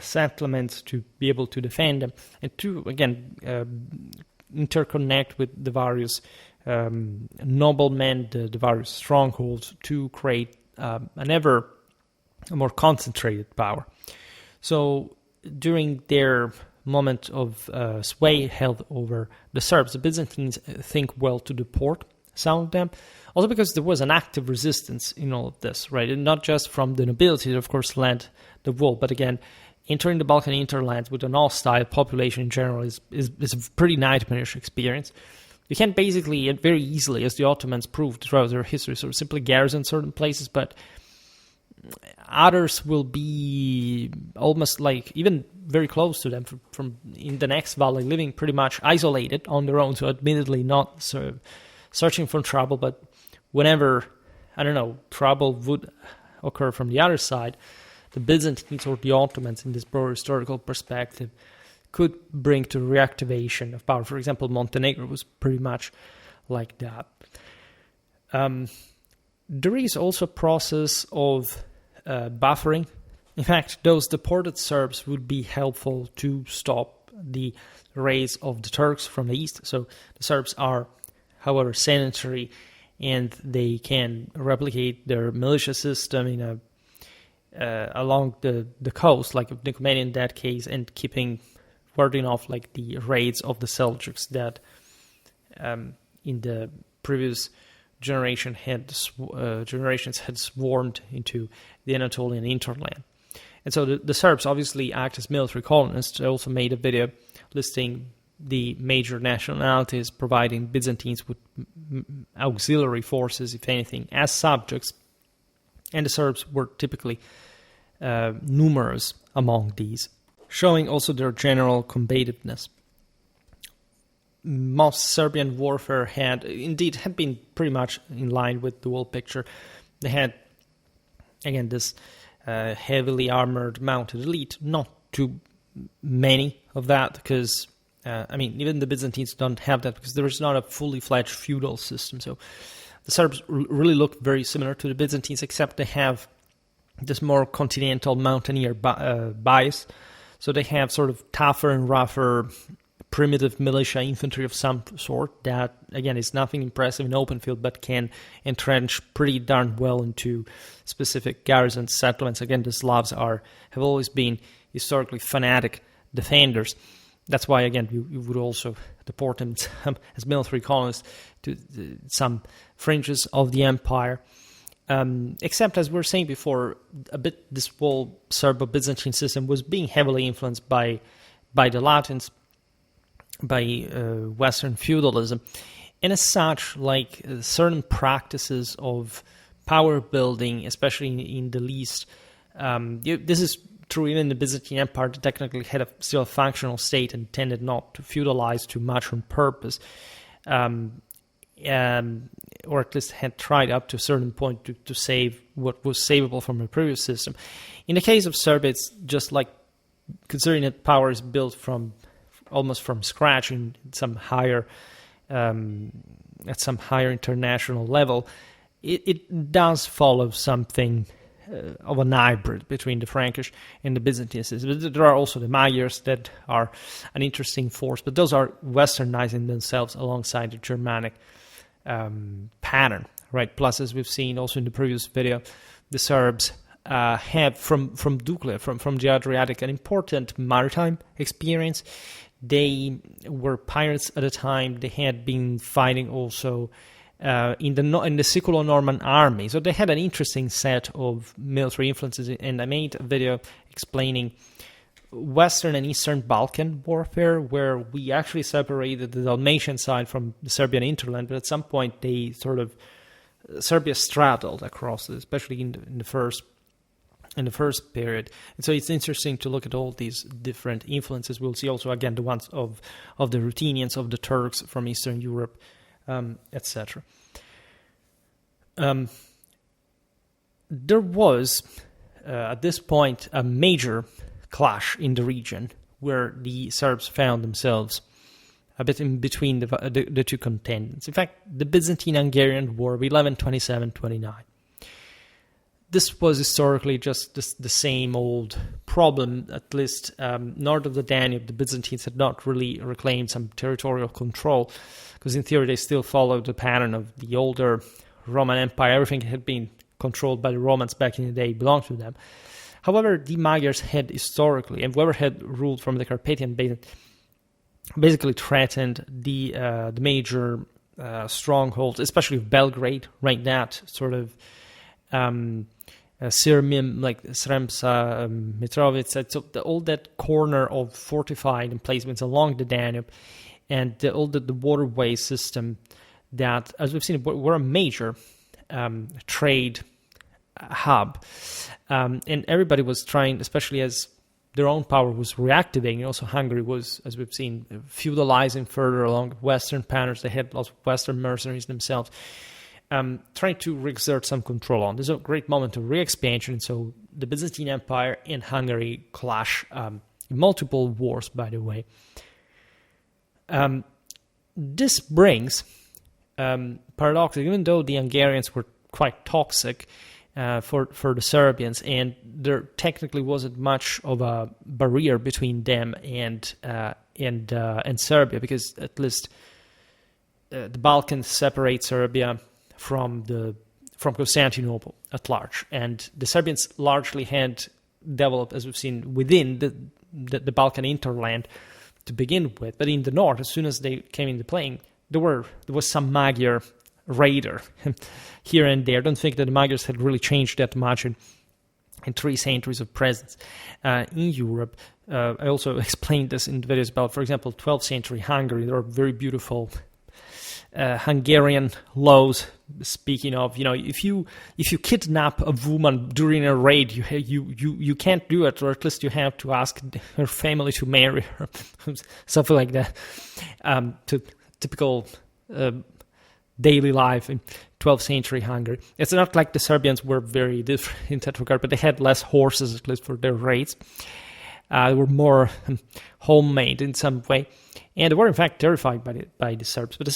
settlements, to be able to defend them, and to, again, interconnect with the various noblemen, the various strongholds, to create a more concentrated power. So during their moment of sway held over the Serbs, the Byzantines think well to deport some of them, also because there was an active resistance in all of this, right? And not just from the nobility that, of course, led the war, but again, entering the Balkan hinterlands with an hostile population in general is a pretty nightmarish experience. You can basically, and very easily, as the Ottomans proved throughout their history, sort of simply garrison certain places, but others will be almost like even very close to them from in the next valley, living pretty much isolated on their own, so admittedly not sort of searching for trouble, but whenever, I don't know, trouble would occur from the other side, the Byzantines or the Ottomans, in this broader historical perspective, could bring to reactivation of power. For example, Montenegro was pretty much like that. There is also a process of buffering. In fact, those deported Serbs would be helpful to stop the raids of the Turks from the east. So the Serbs are, however, sedentary, and they can replicate their militia system in along the coast, like Nicomedia in that case, and warding off like the raids of the Seljuks that in the previous generations had swarmed into the Anatolian hinterland. And so the Serbs obviously act as military colonists. I also made a video listing the major nationalities providing Byzantines with auxiliary forces, if anything, as subjects. And the Serbs were typically numerous among these, showing also their general combativeness. Most Serbian warfare had been pretty much in line with the whole picture. They had, again, this heavily armored mounted elite, not too many of that, because, even the Byzantines don't have that because there is not a fully fledged feudal system. So the Serbs really look very similar to the Byzantines, except they have this more continental mountaineer bias. So they have sort of tougher and rougher primitive militia infantry of some sort that, again, is nothing impressive in open field, but can entrench pretty darn well into specific garrison settlements. Again, the Slavs have always been historically fanatic defenders. That's why, again, you would also deport them as military colonists to some fringes of the empire. Except, as we were saying before, this whole Serbo-Byzantine system was being heavily influenced by the Latins, by Western feudalism, and as such, like certain practices of power building, especially in the least, this is true even in the Byzantine Empire, that technically had still a functional state and tended not to feudalize too much on purpose. or at least had tried up to a certain point to save what was savable from the previous system. In the case of Serbia, it's just like, considering that power is built almost from scratch in some higher at some higher international level, it does follow something of an hybrid between the Frankish and the Byzantine system. But there are also the Magyars that are an interesting force, but those are westernizing themselves alongside the Germanic pattern, right? Plus, as we've seen also in the previous video, the Serbs have from Duclean, from the Adriatic, an important maritime experience. They were pirates at the time. They had been fighting also in the Siculo-Norman army. So they had an interesting set of military influences, and I made a video explaining Western and Eastern Balkan warfare, where we actually separated the Dalmatian side from the Serbian hinterland, but at some point Serbia straddled across it, especially in the first period. And so it's interesting to look at all these different influences. We'll see also, again, the ones of the Ruthenians, of the Turks from Eastern Europe, etc. There was, at this point, a major clash in the region where the Serbs found themselves a bit in between the two contenders. In fact, the Byzantine-Hungarian War of 1127-29. This was historically just the same old problem. At least north of the Danube, the Byzantines had not really reclaimed some territorial control, because in theory they still followed the pattern of the older Roman Empire. Everything had been controlled by the Romans back in the day, belonged to them. However, the Magyars had historically, and whoever had ruled from the Carpathian Basin, basically threatened the major strongholds, especially Belgrade, right? That sort of Sirmium, like Sremsa, Mitrovica, so all that corner of fortified emplacements along the Danube, and all the waterway system that, as we've seen, were a major trade hub. And everybody was trying, especially as their own power was reactivating. Also, Hungary was, as we've seen, feudalizing further along western patterns. They had lots of western mercenaries themselves, trying to exert some control on. This is a great moment of re-expansion. So the Byzantine Empire and Hungary clash in multiple wars, by the way. This brings, paradoxically, even though the Hungarians were quite toxic for the Serbians, and there technically wasn't much of a barrier between them and Serbia, because at least the Balkans separate Serbia from Constantinople at large, and the Serbians largely had developed, as we've seen, within the Balkan hinterland to begin with. But in the north, as soon as they came into playing, there was some Magyar raider here and there. I don't think that the Magyars had really changed that much in 3 centuries of presence in Europe. I also explained this in videos about, for example, 12th century Hungary. There are very beautiful Hungarian laws. Speaking of, if you kidnap a woman during a raid, you can't do it, or at least you have to ask her family to marry her, something like that. To typical daily life in 12th century Hungary. It's not like the Serbians were very different in that regard, but they had less horses, at least for their raids. They were more homemade in some way, and they were in fact terrified by the Serbs, but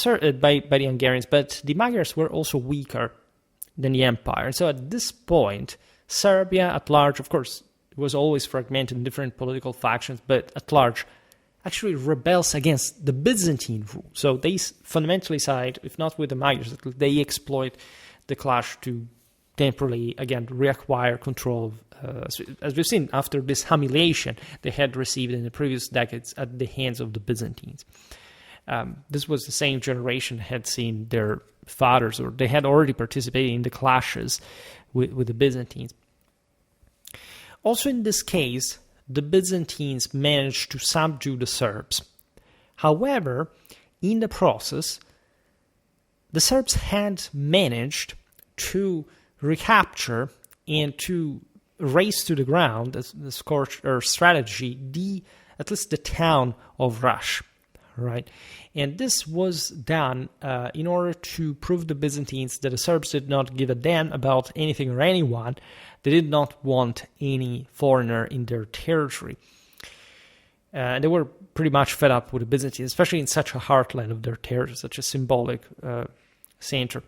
by the Hungarians. But the Magyars were also weaker than the empire. So at this point, Serbia at large, of course, was always fragmented in different political factions, but at large, actually rebels against the Byzantine rule. So they fundamentally side, if not with the Magyars, they exploit the clash to temporarily, again, reacquire control of, as we've seen, after this humiliation they had received in the previous decades at the hands of the Byzantines. This was the same generation that had seen their fathers, or they had already participated in the clashes with the Byzantines. Also in this case, the Byzantines managed to subdue the Serbs. However, in the process, the Serbs had managed to recapture and to raise to the ground, as the scorched earth strategy, at least the town of Raš. right? And this was done in order to prove the Byzantines that the Serbs did not give a damn about anything or anyone. They did not want any foreigner in their territory. And they were pretty much fed up with the Byzantines, especially in such a heartland of their territory, such a symbolic center.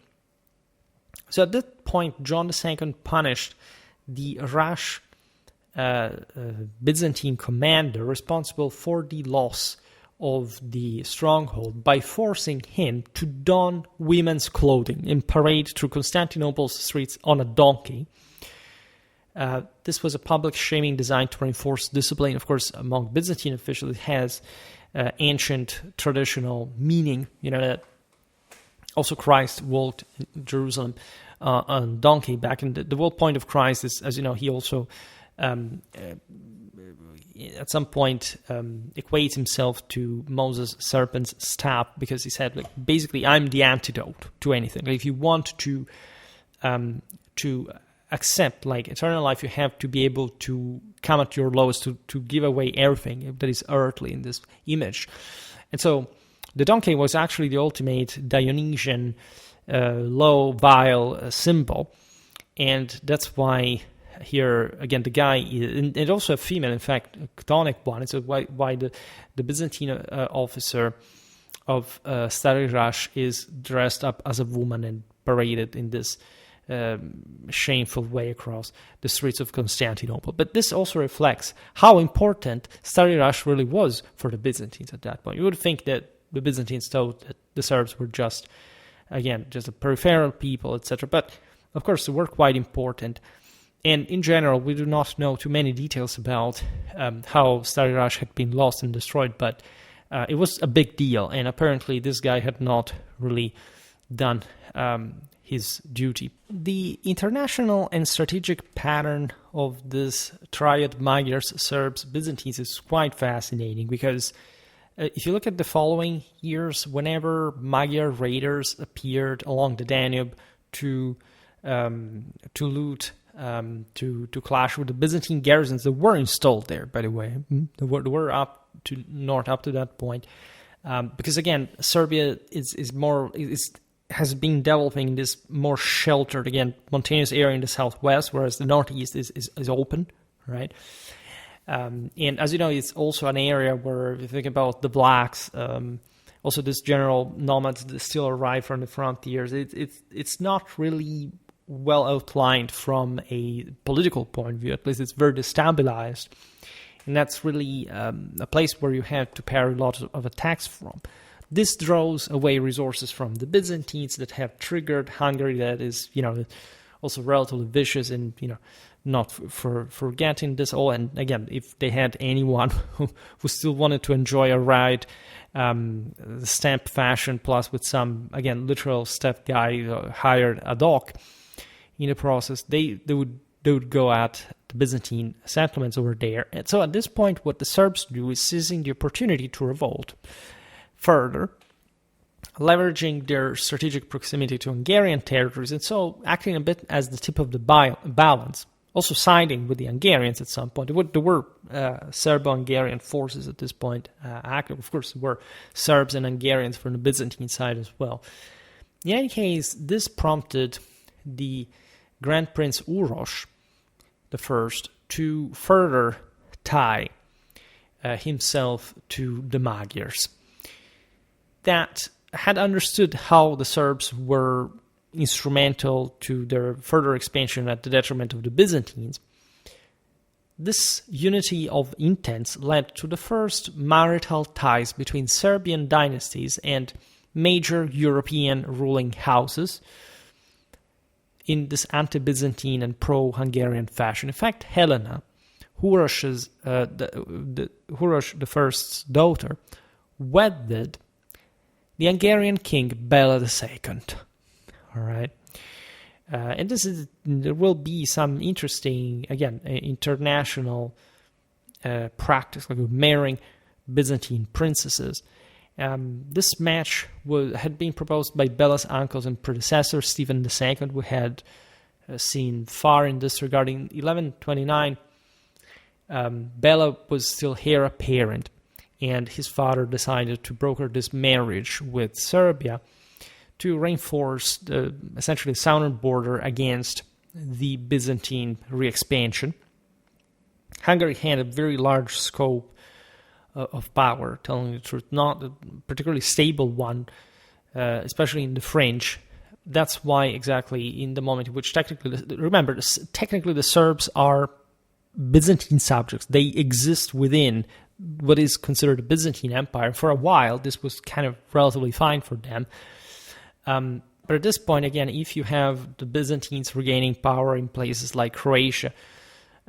So at that point, John II punished the rash Byzantine commander responsible for the loss of the stronghold by forcing him to don women's clothing and parade through Constantinople's streets on a donkey. This was a public shaming designed to reinforce discipline. Of course, among Byzantine officials, it has ancient traditional meaning. That also Christ walked in Jerusalem on a donkey. Back in the whole point of Christ is, as you know, he also at some point equates himself to Moses' serpent's staff, because he said, basically, I'm the antidote to anything. If you want to accept eternal life, you have to be able to come at your lowest, to give away everything that is earthly in this image. And so the donkey was actually the ultimate Dionysian low, vile symbol. And that's why here, again, the guy, and also a female, in fact, a chthonic one. It's why the Byzantine officer of Stary Rash is dressed up as a woman and paraded in this shameful way across the streets of Constantinople. But this also reflects how important Stary Rash really was for the Byzantines at that point. You would think that the Byzantines thought that the Serbs were just a peripheral people, etc. But, of course, they were quite important. And in general, we do not know too many details about how Stary Rash had been lost and destroyed, but it was a big deal. And apparently this guy had not really done his duty. The international and strategic pattern of this triad Magyars, Serbs, Byzantines is quite fascinating, because if you look at the following years, whenever Magyar raiders appeared along the Danube to loot, to clash with the Byzantine garrisons that were installed there, by the way, they were up to that point, because again, Serbia has been developing this more sheltered, mountainous area in the southwest, whereas the northeast is open, right? And as you know, it's also an area where, if you think about the blacks, also this general nomads that still arrive from the frontiers, it's not really well outlined from a political point of view. At least it's very destabilized. And that's really a place where you have to parry a lot of attacks from. This draws away resources from the Byzantines that have triggered Hungary, that is, also relatively vicious and, not forgetting this all. And again, if they had anyone who still wanted to enjoy a ride, the stamp fashion, plus with some, again, literal step guy hired ad hoc in the process, they would go at the Byzantine settlements over there. And so at this point, what the Serbs do is seizing the opportunity to revolt further, leveraging their strategic proximity to Hungarian territories, and so acting a bit as the tip of the balance, also siding with the Hungarians at some point. There were Serbo-Hungarian forces at this point active. Of course, there were Serbs and Hungarians from the Byzantine side as well. In any case, this prompted the Grand Prince Uroš I to further tie himself to the Magyars, that had understood how the Serbs were instrumental to their further expansion at the detriment of the Byzantines. This unity of intents led to the first marital ties between Serbian dynasties and major European ruling houses in this anti-Byzantine and pro-Hungarian fashion. In fact, Helena, Uroš I's daughter, wedded the Hungarian king Bela II. All right, and there will be some interesting, again, international practice, like marrying Byzantine princesses. This match had been proposed by Bela's uncles and predecessor, Stephen II, who had seen far in this regard. In 1129, Bela was still heir apparent, and his father decided to broker this marriage with Serbia to reinforce essentially the southern border against the Byzantine re-expansion. Hungary had a very large scope of power, telling the truth, not a particularly stable one, especially in the French. That's why exactly in the moment in which technically the Serbs are Byzantine subjects. They exist within what is considered a Byzantine Empire. For a while, this was kind of relatively fine for them. But at this point, again, if you have the Byzantines regaining power in places like Croatia,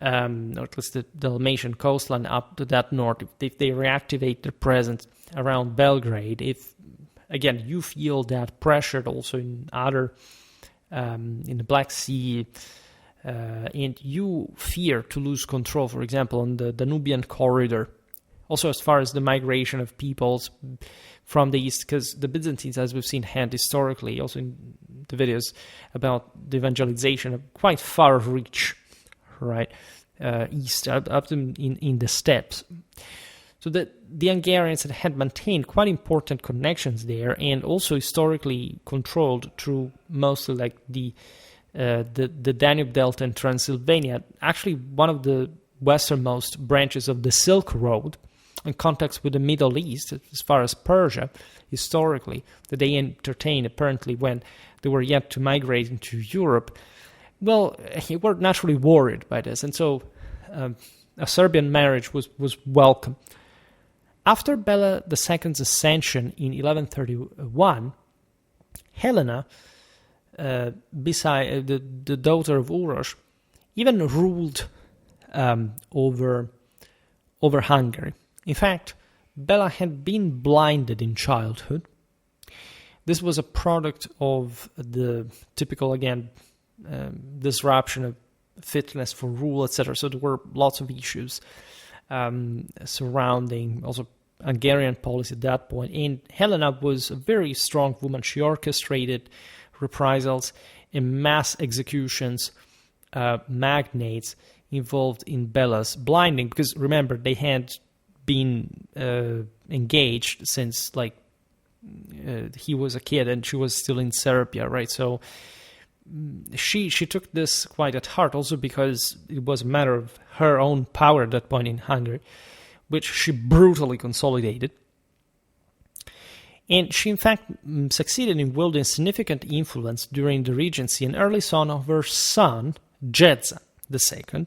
or at least the Dalmatian coastline up to that north, if they reactivate their presence around Belgrade, if, again, you feel that pressure also in other, in the Black Sea, and you fear to lose control, for example, on the Danubian corridor, also as far as the migration of peoples from the east, because the Byzantines, as we've seen, had historically, also in the videos about the evangelization, of quite far reach, right, east, up to in the steppes. So the Hungarians had maintained quite important connections there, and also historically controlled through mostly like the Danube Delta and Transylvania, actually one of the westernmost branches of the Silk Road, in contact with the Middle East, as far as Persia, historically, that they entertained apparently when they were yet to migrate into Europe. Well, they were naturally worried by this, and so a Serbian marriage was welcome. After Bela II's ascension in 1131, Helena, beside the daughter of Uroš, even ruled over Hungary. In fact, Bela had been blinded in childhood. This was a product of the typical, again, disruption of fitness for rule, etc. So there were lots of issues surrounding also Hungarian policy at that point. And Helena was a very strong woman. She orchestrated reprisals and mass executions, magnates involved in Bela's blinding, because remember, they had been engaged since he was a kid and she was still in Serbia, right? So she took this quite at heart, also because it was a matter of her own power at that point in Hungary, which she brutally consolidated. And she, in fact, succeeded in wielding significant influence during the regency and early son of her son, Desa II,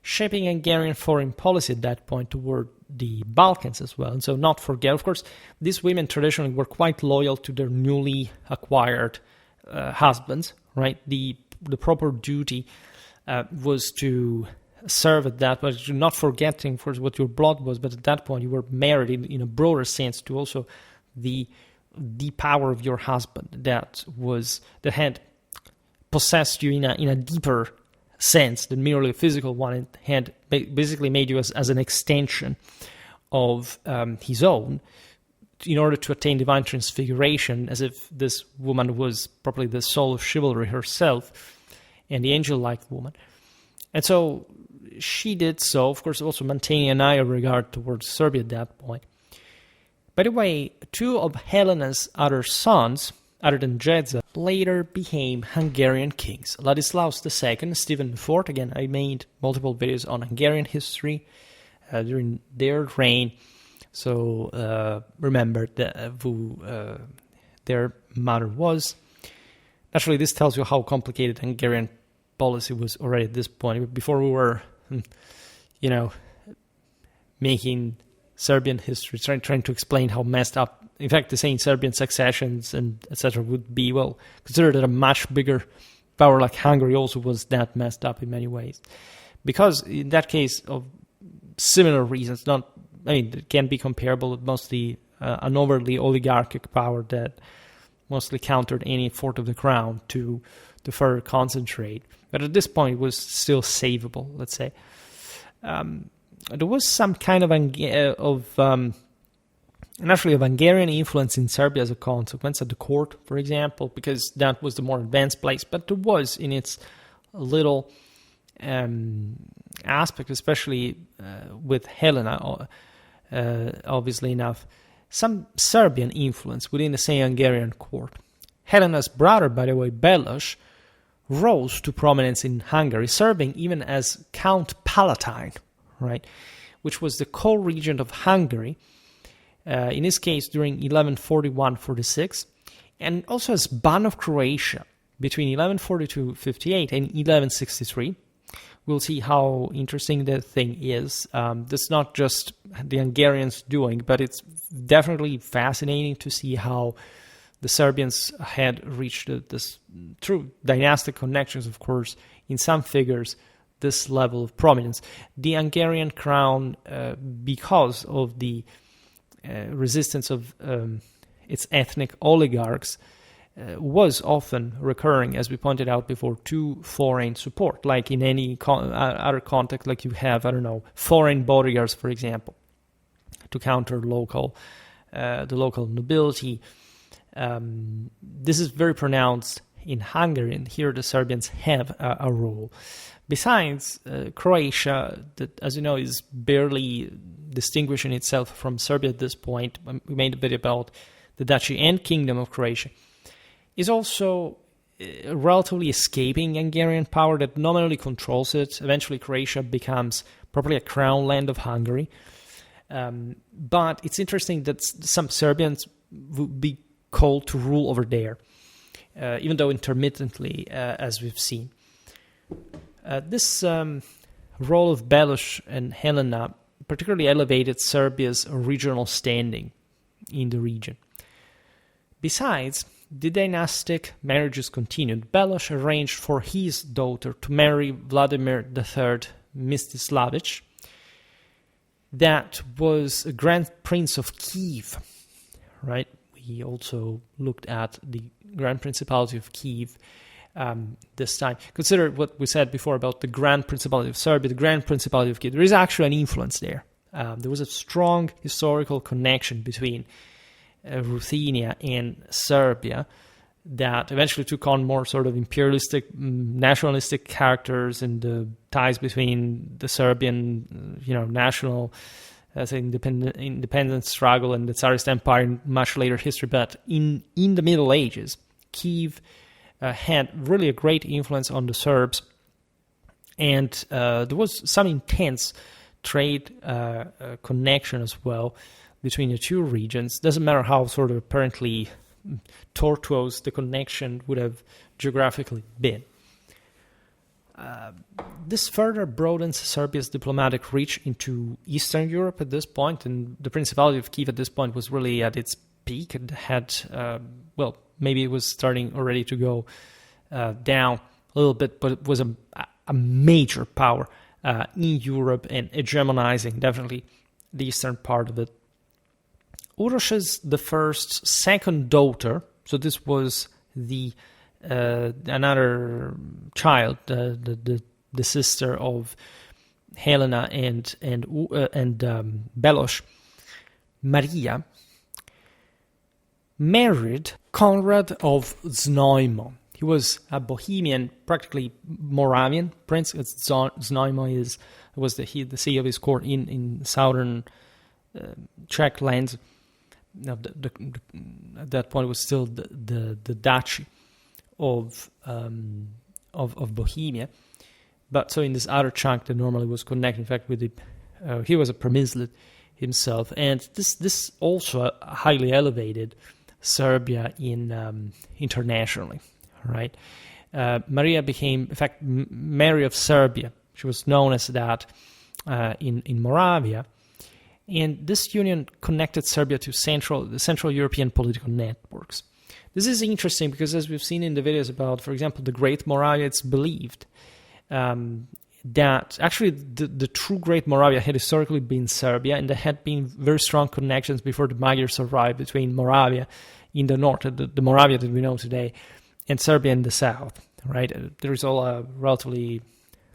shaping Hungarian foreign policy at that point toward the Balkans as well. And so not forget, of course, these women traditionally were quite loyal to their newly acquired husbands, right? The proper duty was to serve at that, but not forgetting, of course, what your blood was, but at that point you were married in a broader sense to also the power of your husband that had possessed you in a deeper sense than merely a physical one, and had basically made you as an extension of his own, in order to attain divine transfiguration, as if this woman was probably the soul of chivalry herself and the angel-like woman. And so she did so, of course, also maintaining an eye of regard towards Serbia at that point. By the way, two of Helena's other sons, other than Desa, later became Hungarian kings. Ladislaus II, Stephen IV, again, I made multiple videos on Hungarian history during their reign, so remember who their mother was. Naturally, this tells you how complicated Hungarian policy was already at this point. Before we were, making Serbian history, trying to explain how messed up, in fact, the same Serbian successions and etc. would be. Well, consider that a much bigger power like Hungary also was that messed up in many ways, because in that case, of similar reasons, it can be comparable with mostly an overly oligarchic power that mostly countered any effort of the crown to further concentrate. But at this point, it was still savable, let's say. There was some kind of Hungarian influence in Serbia as a consequence at the court, for example, because that was the more advanced place. But there was in its little aspect, especially with Helena, obviously enough, some Serbian influence within the same Hungarian court. Helena's brother, by the way, Belos, rose to prominence in Hungary, serving even as Count Palatine, right, which was the co-regent of Hungary, in this case during 1141-46, and also as Ban of Croatia between 1142-58 and 1163. We'll see how interesting the thing is. That's not just the Hungarians doing, but it's definitely fascinating to see how the Serbians had reached this, through dynastic connections, of course, in some figures, this level of prominence. The Hungarian crown, because of the resistance of its ethnic oligarchs, was often recurring, as we pointed out before, to foreign support, like in any other context, like you have, foreign bodyguards, for example, to counter the local nobility. This is very pronounced in Hungary, and here the Serbians have a role. Besides, Croatia, that, as you know, is barely distinguishing itself from Serbia at this point. We made a video about the Duchy and Kingdom of Croatia, is also relatively escaping Hungarian power that nominally controls it. Eventually, Croatia becomes properly a crown land of Hungary. But it's interesting that some Serbians would be called to rule over there, even though intermittently, as we've seen. This role of Belos and Helena particularly elevated Serbia's regional standing in the region. Besides, the dynastic marriages continued. Belos arranged for his daughter to marry Vladimir III Mstislavich. That was a Grand Prince of Kiev, right? We also looked at the Grand Principality of Kiev this time. Consider what we said before about the Grand Principality of Serbia, the Grand Principality of Kiev. There is actually an influence there. There was a strong historical connection between Ruthenia and Serbia that eventually took on more sort of imperialistic, nationalistic characters, and the ties between the Serbian, national, independence struggle and the Tsarist Empire in much later history. But in the Middle Ages, Kiev had really a great influence on the Serbs, and there was some intense trade connection as well between the two regions. Doesn't matter how sort of apparently tortuous the connection would have geographically been. This further broadens Serbia's diplomatic reach into Eastern Europe at this point, and the Principality of Kiev at this point was really at its peak. It had, maybe it was starting already to go down a little bit, but it was a major power in Europe and hegemonizing definitely the eastern part of it. Urus's the second daughter, so this was the another child, the sister of Helena and Belos, Maria, married Conrad of Znojmo. He was a Bohemian, practically Moravian prince. Znojmo was the seat of his court in southern Czech lands. Now, at that point, it was still the Duchy of Bohemia, but so in this other chunk that normally was connected, in fact, with he was a Przemysl himself, and this also highly elevated Serbia internationally, right? Maria became, in fact, Mary of Serbia. She was known as that in Moravia. And this union connected Serbia to the Central European political networks. This is interesting because, as we've seen in the videos about, for example, the Great Moravia, it's believed that actually the true Great Moravia had historically been Serbia, and there had been very strong connections before the Magyars arrived between Moravia in the north, the Moravia that we know today, and Serbia in the south, right? There is all a relatively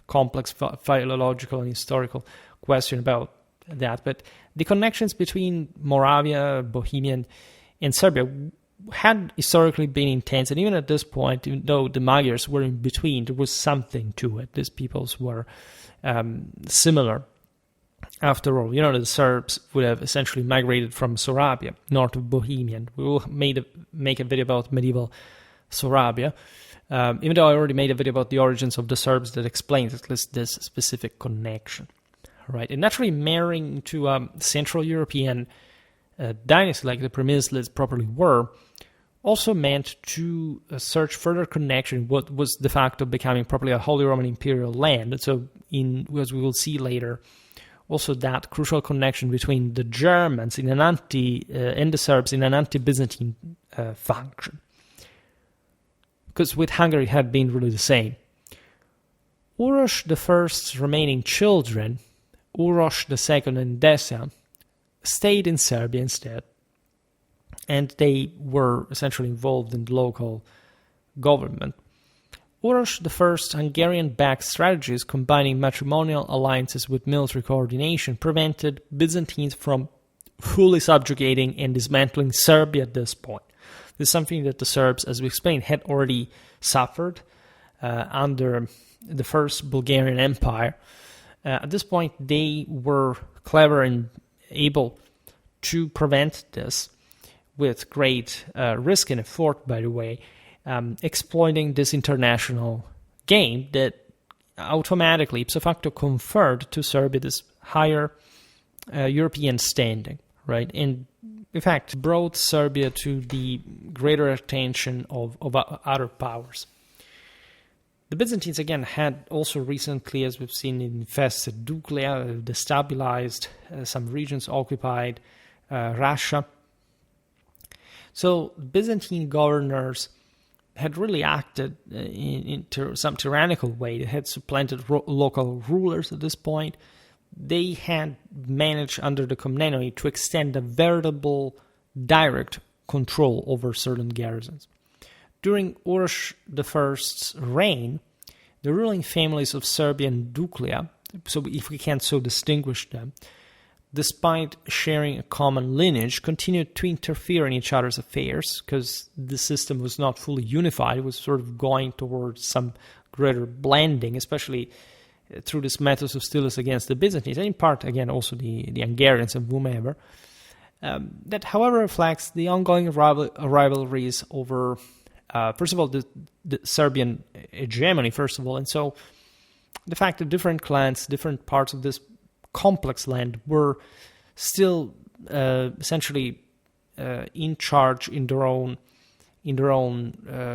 complex philological and historical question about that, but the connections between Moravia, Bohemian, and Serbia had historically been intense, and even at this point, even though the Magyars were in between, there was something to it. These peoples were similar After all, the Serbs would have essentially migrated from Serbia, north of Bohemia. We will make a video about medieval Serbia, even though I already made a video about the origins of the Serbs that explains at least this specific connection. Right, and naturally marrying to a Central European dynasty like the Premislaves properly were, also meant to search further connection what was de facto becoming properly a Holy Roman Imperial land. So, as we will see later, also that crucial connection between the Germans in an and the Serbs in an anti-Byzantine function. Because with Hungary it had been really the same. Uroš I's remaining children, Uroš II and Desa, stayed in Serbia instead, and they were essentially involved in the local government. Uroš I's Hungarian-backed strategies combining matrimonial alliances with military coordination prevented Byzantines from fully subjugating and dismantling Serbia at this point. This is something that the Serbs, as we explained, had already suffered under the First Bulgarian Empire. At this point, they were clever and able to prevent this with great risk and effort, by the way, exploiting this international game that automatically, ipso facto, conferred to Serbia this higher European standing, right? And in fact, brought Serbia to the greater attention of other powers. The Byzantines, again, had also recently, as we've seen, infested Duclean, destabilized some regions, occupied Russia. So Byzantine governors had really acted in some tyrannical way. They had supplanted local rulers at this point. They had managed under the Komnenoi to extend a veritable direct control over certain garrisons. During Uroš I's reign, the ruling families of Serbia and Duclean, so if we can so distinguish them, despite sharing a common lineage, continued to interfere in each other's affairs because the system was not fully unified. It was sort of going towards some greater blending, especially through this methods of Hostilities against the Byzantines, and in part, again, also the Hungarians and whomever. That, however, reflects the ongoing rivalries over, first of all, the Serbian hegemony, first of all, and so the fact that different clans, different parts of this complex land were still essentially in charge in their own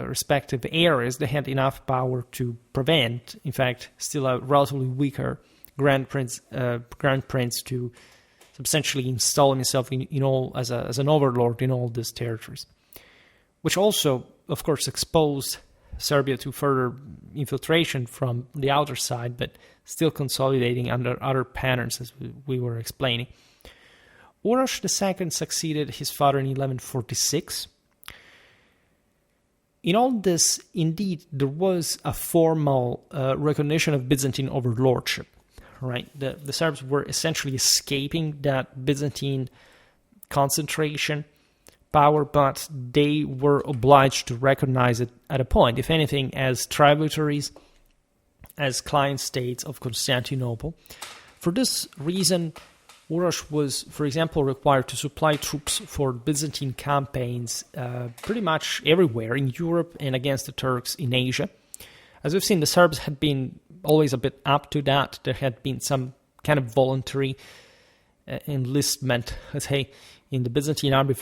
respective areas. They had enough power to prevent, in fact, still a relatively weaker Grand Prince to substantially install himself in all as an overlord in all these territories, which also, of course, exposed Serbia to further infiltration from the outer side, but still consolidating under other patterns, as we were explaining. Uroš II succeeded his father in 1146. In all this, indeed, there was a formal recognition of Byzantine overlordship. Right, the Serbs were essentially escaping that Byzantine concentration power, but they were obliged to recognize it at a point, if anything, as tributaries, as client states of Constantinople. For this reason, Uroš was, for example, required to supply troops for Byzantine campaigns pretty much everywhere in Europe and against the Turks in Asia. As we've seen, the Serbs had been always a bit up to that. There had been some kind of voluntary enlistment, let's say, in the Byzantine army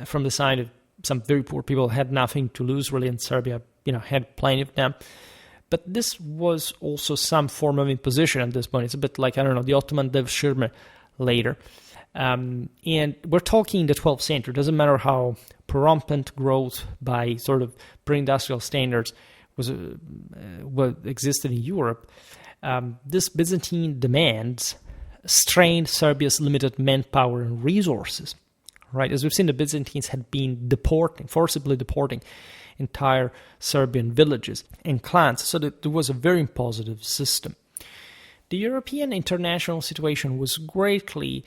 from the side of some very poor people who had nothing to lose, really, and Serbia, had plenty of them. But this was also some form of imposition at this point. It's a bit like, the Ottoman Devshirme later. And we're talking the 12th century. It doesn't matter how prompt growth by sort of pre-industrial standards was what existed in Europe. This Byzantine demands strained Serbia's limited manpower and resources. Right, as we've seen, the Byzantines had been forcibly deporting entire Serbian villages and clans, so that there was a very impositive system. The European international situation was greatly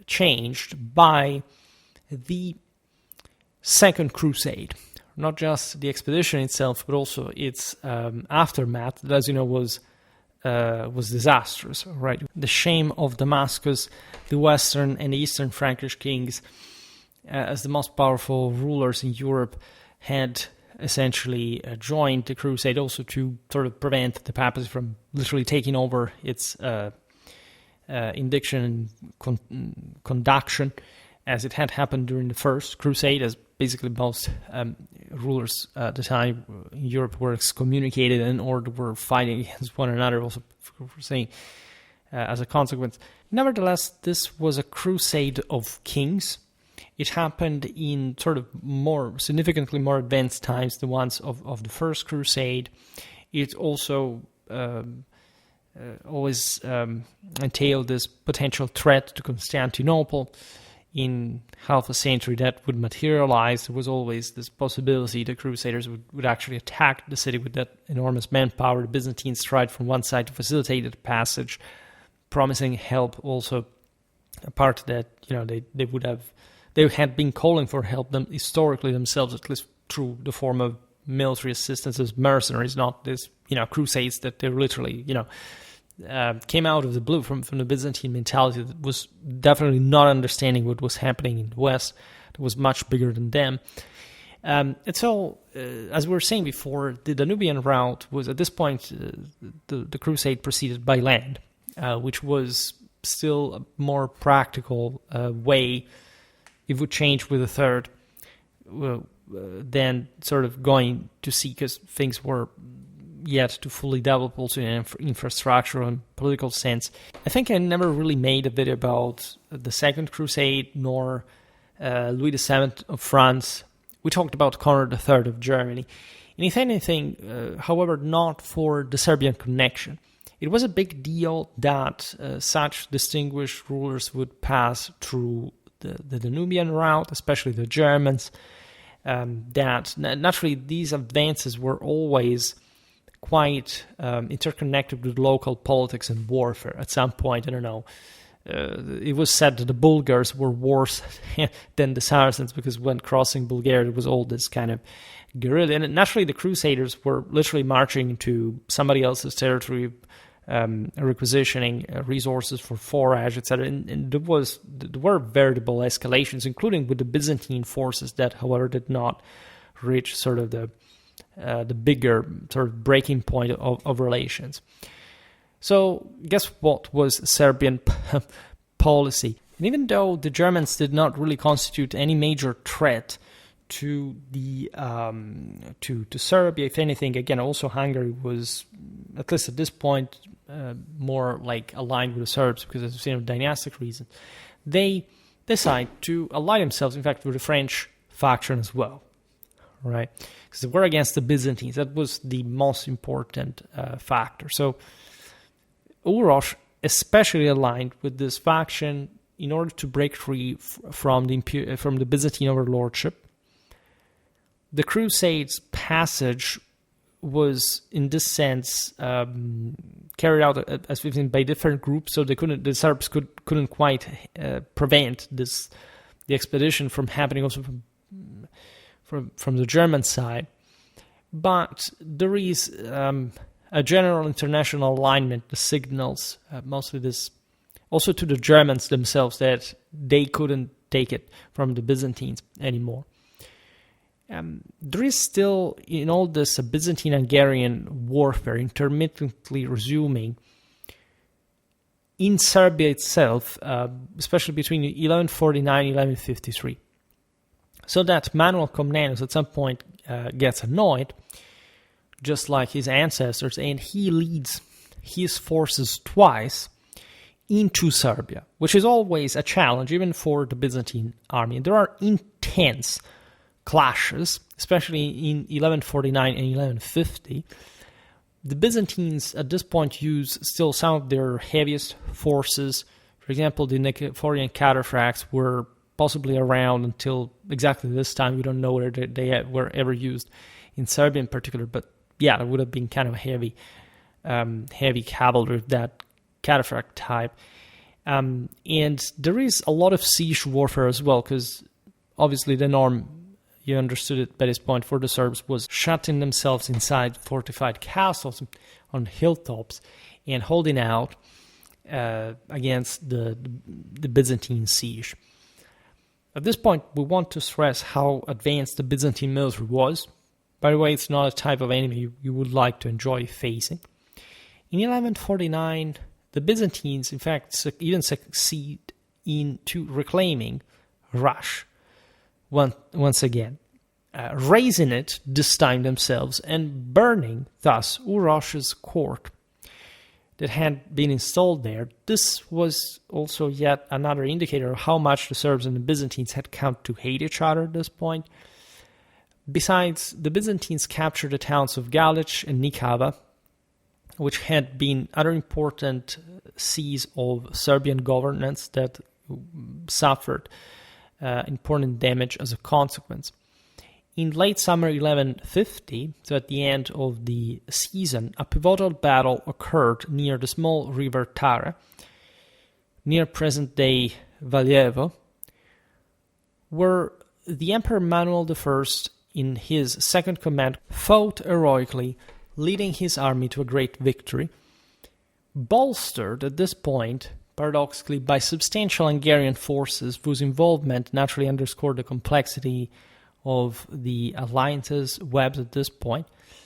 changed by the Second Crusade. Not just the expedition itself, but also its aftermath, that, as you know, was was disastrous, right? The shame of Damascus, the Western and Eastern Frankish kings, as the most powerful rulers in Europe, had essentially joined the Crusade also to sort of prevent the papacy from literally taking over its indiction and conduction, as it had happened during the First Crusade, as basically most rulers at the time in Europe were excommunicated and or were fighting against one another, also for saying as a consequence. Nevertheless, this was a crusade of kings. It happened in sort of significantly more advanced times, the ones of the First Crusade. It also always entailed this potential threat to Constantinople. In half a century that would materialize. There was always this possibility the Crusaders would actually attack the city with that enormous manpower. The Byzantines tried from one side to facilitate the passage, promising help also. Apart that, they had been calling for help them historically themselves, at least through the form of military assistance as mercenaries, not this, crusades that they literally, came out of the blue from the Byzantine mentality that was definitely not understanding what was happening in the West. That was much bigger than them. And so, as we were saying before, the Danubian route was, at this point, the crusade proceeded by land, which was still a more practical way. It would change with the third, than sort of going to sea, because things were yet to fully develop also in an infrastructural and political sense. I think I never really made a video about the Second Crusade, nor Louis VII of France. We talked about Conrad III of Germany. And if anything, however, not for the Serbian connection. It was a big deal that such distinguished rulers would pass through the Danubian route, especially the Germans. That naturally these advances were always quite interconnected with local politics and warfare. At some point, I don't know, it was said that the Bulgars were worse than the Saracens, because when crossing Bulgaria, there was all this kind of guerrilla. And naturally, the Crusaders were literally marching into somebody else's territory, requisitioning resources for forage, etc. And there were veritable escalations, including with the Byzantine forces that, however, did not reach sort of the bigger sort of breaking point of relations. So, guess what was Serbian policy? And even though the Germans did not really constitute any major threat to the to Serbia, if anything, again, also Hungary was, at least at this point, more like aligned with the Serbs because of dynastic reasons. They decide to ally themselves, in fact, with the French faction as well, right? Because they were against the Byzantines. That was the most important factor. So Uroš especially aligned with this faction in order to break free from the Byzantine overlordship. The Crusades' passage was, in this sense, carried out as we've seen by different groups, so the Serbs couldn't quite prevent the expedition from happening also from the German side. But there is a general international alignment, the signals, mostly this, also to the Germans themselves, that they couldn't take it from the Byzantines anymore. There is still, in all this Byzantine-Hungarian warfare intermittently resuming in Serbia itself, especially between 1149 and 1153. So that Manuel Komnenos at some point gets annoyed, just like his ancestors, and he leads his forces twice into Serbia, which is always a challenge, even for the Byzantine army. And there are intense clashes, especially in 1149 and 1150. The Byzantines at this point use still some of their heaviest forces. For example, the Nicephorian cataphracts were possibly around until exactly this time. We don't know whether they were ever used in Serbia in particular, but yeah, it would have been kind of heavy cavalry of that cataphract type. And there is a lot of siege warfare as well, because obviously the norm, you understood it by this point, for the Serbs was shutting themselves inside fortified castles on hilltops and holding out against the Byzantine siege. At this point, we want to stress how advanced the Byzantine military was. By the way, it's not a type of enemy you would like to enjoy facing. In 1149, the Byzantines, in fact, even succeed into reclaiming Rash once again, razing it this time themselves and burning, thus, Urosh's court that had been installed there. This was also yet another indicator of how much the Serbs and the Byzantines had come to hate each other at this point. Besides, the Byzantines captured the towns of Galic and Nikava, which had been other important sees of Serbian governance that suffered important damage as a consequence. In late summer 1150, so at the end of the season, a pivotal battle occurred near the small river Tara, near present-day Valjevo, where the Emperor Manuel I, in his second command, fought heroically, leading his army to a great victory, bolstered at this point, paradoxically, by substantial Hungarian forces whose involvement naturally underscored the complexity of the alliances webs at this point.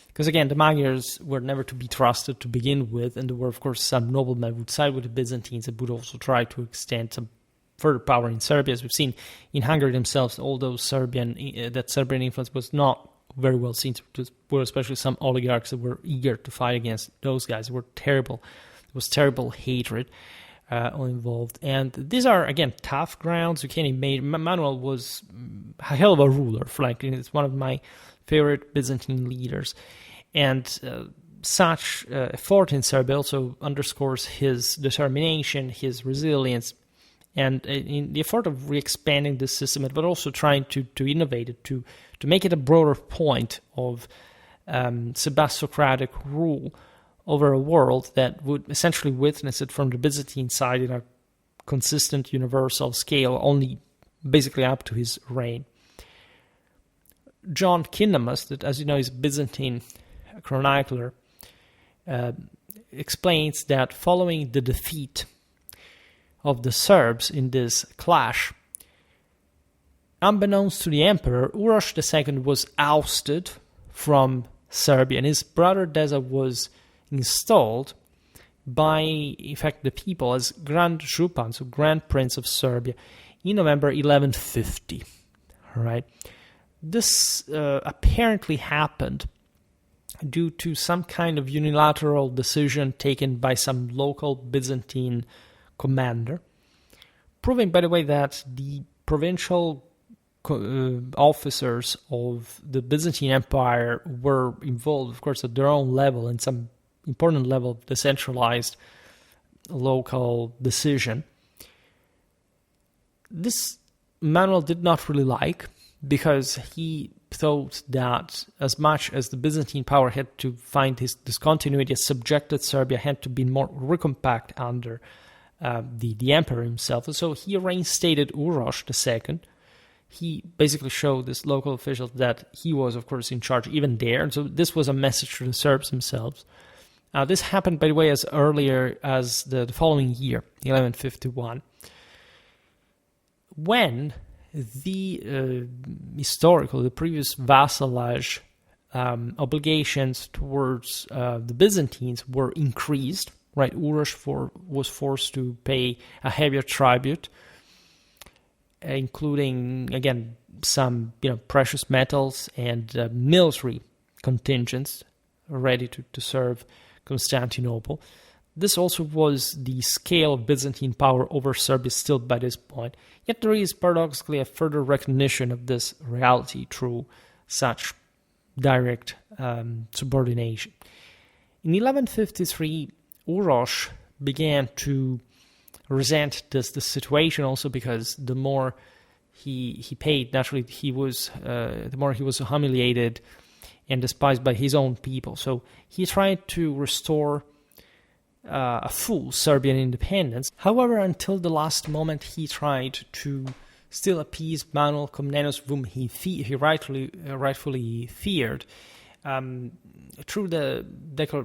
Because again, the Magyars were never to be trusted to begin with, and there were, of course, some noblemen who would side with the Byzantines and would also try to extend some further power in Serbia. As we've seen in Hungary themselves, although Serbian influence was not very well seen. There were especially some oligarchs that were eager to fight against those guys. They were terrible. There was terrible hatred involved. And these are, again, tough grounds. You can't imagine. Manuel was a hell of a ruler, frankly. It's one of my favorite Byzantine leaders. And such effort in Serbia also underscores his determination, his resilience, and in the effort of re-expanding this system, but also trying to innovate it, to make it a broader point of Sebastocratic rule over a world that would essentially witness it from the Byzantine side in a consistent universal scale, only basically up to his reign. John Kinnamus, that as you know is a Byzantine chronicler, explains that following the defeat of the Serbs in this clash, unbeknownst to the emperor, Uroš II was ousted from Serbia, and his brother Desa was installed by, in fact, the people as Grand Župan, so Grand Prince of Serbia, in November 1150. All right. This apparently happened due to some kind of unilateral decision taken by some local Byzantine commander, proving, by the way, that the provincial officers of the Byzantine Empire were involved, of course, at their own level in some important level of decentralized local decision. This Manuel did not really like, because he thought that as much as the Byzantine power had to find this continuity, as subjected Serbia had to be more recompact under the emperor himself. And so he reinstated Uroš II. He basically showed this local officials that he was, of course, in charge even there. And so this was a message to the Serbs themselves. This happened, by the way, as earlier as the following year, 1151, when the previous vassalage obligations towards the Byzantines were increased. Right, Uroš was forced to pay a heavier tribute, including, again, some precious metals and military contingents ready to serve Constantinople. This also was the scale of Byzantine power over Serbia still by this point. Yet there is paradoxically a further recognition of this reality through such direct subordination. In 1153, Uroš began to resent this situation also because the more he paid, naturally the more he was humiliated and despised by his own people. So he tried to restore a full Serbian independence. However, until the last moment, he tried to still appease Manuel Komnenos, whom he rightfully feared, through the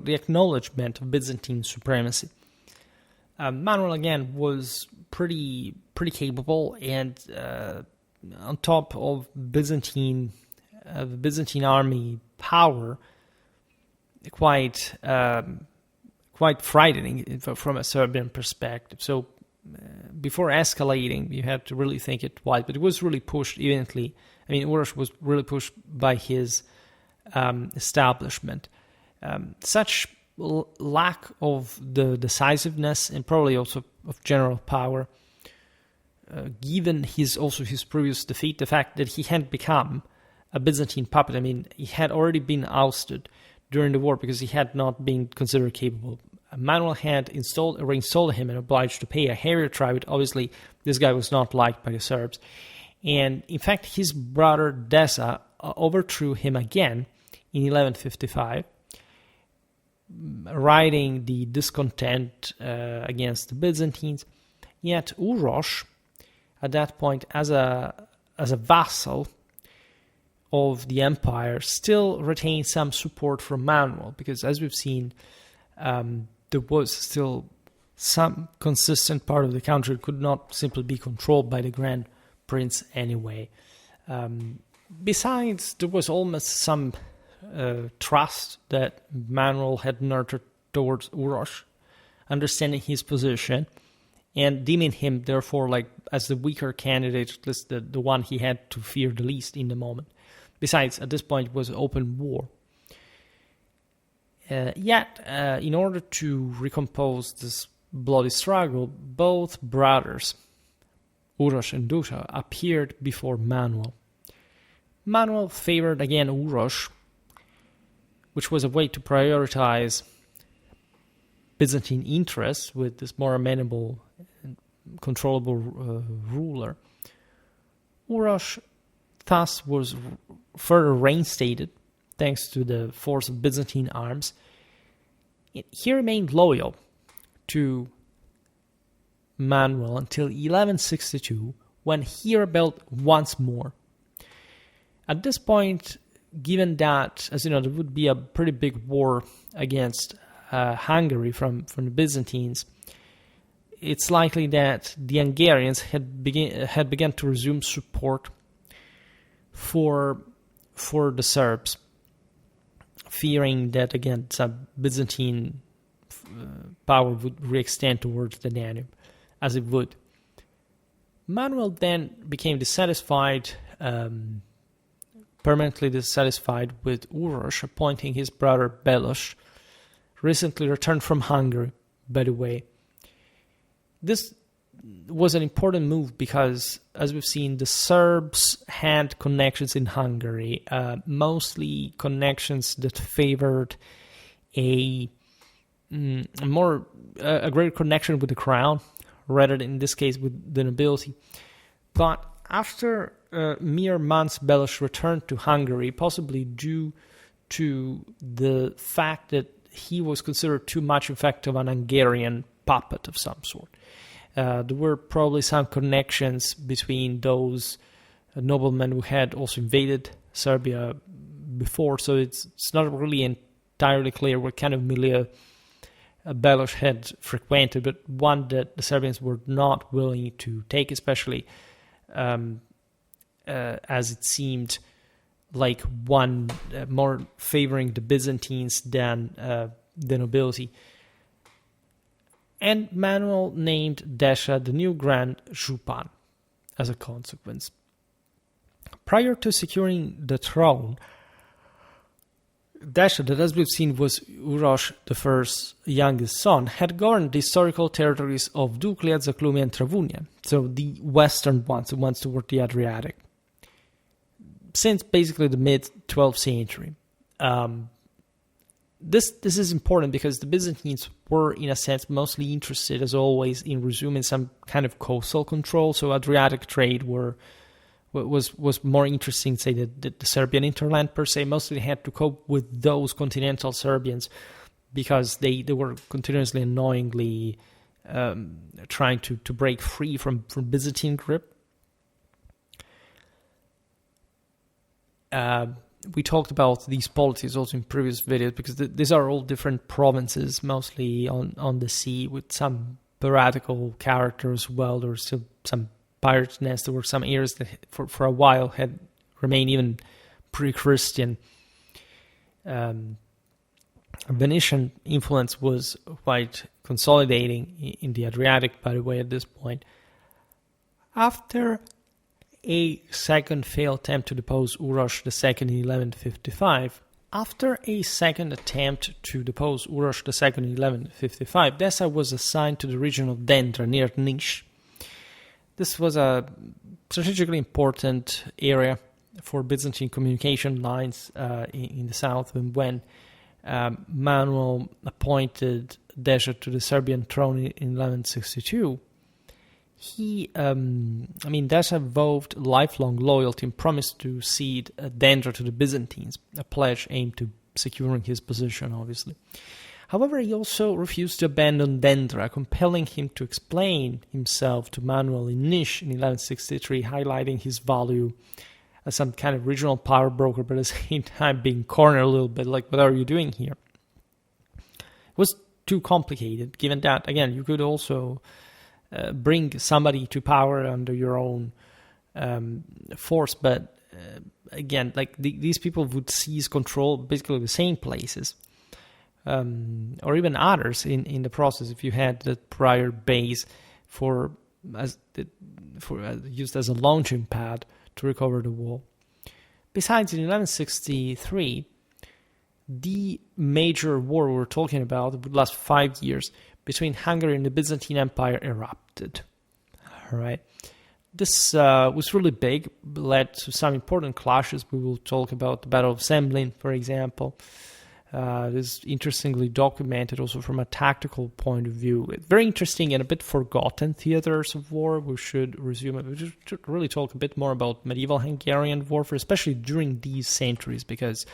acknowledgement of Byzantine supremacy. Manuel again was pretty capable, and on top of the Byzantine army power, quite frightening from a Serbian perspective. So before escalating, you had to really think it twice. But it was really pushed eventually. I mean, Uroš was really pushed by his establishment. Such lack of the decisiveness and probably also of general power, given his previous defeat, the fact that he had become a Byzantine puppet. I mean, he had already been ousted during the war because he had not been considered capable. Manuel had reinstalled him and obliged to pay a heavier tribute. Obviously, this guy was not liked by the Serbs. And in fact, his brother Desa overthrew him again in 1155, riding the discontent against the Byzantines. Yet Uroš, at that point, as a vassal of the empire, still retained some support from Manuel, because as we've seen, there was still some consistent part of the country that could not simply be controlled by the Grand Prince anyway. Besides, there was almost some trust that Manuel had nurtured towards Uroš, understanding his position and deeming him therefore like as the weaker candidate, at least the one he had to fear the least in the moment. Besides, at this point it was open war. Yet, in order to recompose this bloody struggle, both brothers, Uroš and Duša, appeared before Manuel. Manuel favored again Uroš, which was a way to prioritize Byzantine interests with this more amenable and controllable ruler. Uroš thus was further reinstated thanks to the force of Byzantine arms. He remained loyal to Manuel until 1162, when he rebelled once more. At this point, given that, as you know, there would be a pretty big war against Hungary from the Byzantines, it's likely that the Hungarians had begun to resume support for the Serbs, fearing that again some Byzantine power would re-extend towards the Danube, as it would. Manuel then became permanently dissatisfied with Uroš, appointing his brother Belos, recently returned from Hungary, by the way. This was an important move because, as we've seen, the Serbs had connections in Hungary, mostly connections that favored a greater connection with the crown, rather than in this case with the nobility. But after mere months, Belos returned to Hungary, possibly due to the fact that he was considered too much, in fact, of an Hungarian puppet of some sort. There were probably some connections between those noblemen who had also invaded Serbia before, so it's not really entirely clear what kind of milieu Belos had frequented, but one that the Serbians were not willing to take, especially as it seemed like one more favoring the Byzantines than the nobility. And Manuel named Desa the new Grand Župan as a consequence. Prior to securing the throne, Desa, that as we've seen was Uroš I's youngest son, had governed the historical territories of Duclean, Duclean, and Travunia, so the western ones, the ones toward the Adriatic, since basically the mid-12th century. This is important because the Byzantines were, in a sense, mostly interested, as always, in resuming some kind of coastal control. So Adriatic trade was more interesting, say, the Serbian hinterland per se. Mostly they had to cope with those continental Serbians because they were continuously annoyingly trying to break free from Byzantine grip. we talked about these polities also in previous videos, because these are all different provinces, mostly on the sea, with some piratical character as well. There were still some pirate nests. There were some areas that for a while had remained even pre-Christian. Venetian influence was quite consolidating in the Adriatic, by the way, at this point. After a second failed attempt to depose Uroš II in 1155, Desa was assigned to the region of Dendra near Niš. This was a strategically important area for Byzantine communication lines in the south, and when Manuel appointed Desa to the Serbian throne in 1162, Desa vowed lifelong loyalty and promised to cede Dendra to the Byzantines, a pledge aimed to securing his position, obviously. However, he also refused to abandon Dendra, compelling him to explain himself to Manuel in Niš in 1163, highlighting his value as some kind of regional power broker, but at the same time being cornered a little bit, like, what are you doing here? It was too complicated, given that, again, you could also bring somebody to power under your own force, but again, like, these people would seize control basically the same places, or even others in the process, if you had the prior base used as a launching pad to recover the wall. Besides, in 1163, the major war we're talking about would last 5 years between Hungary and the Byzantine Empire erupted. All right. This was really big, led to some important clashes. We will talk about the Battle of Zemlin, for example. This is interestingly documented also from a tactical point of view. Very interesting and a bit forgotten theaters of war. We should resume it. We should really talk a bit more about medieval Hungarian warfare, especially during these centuries, because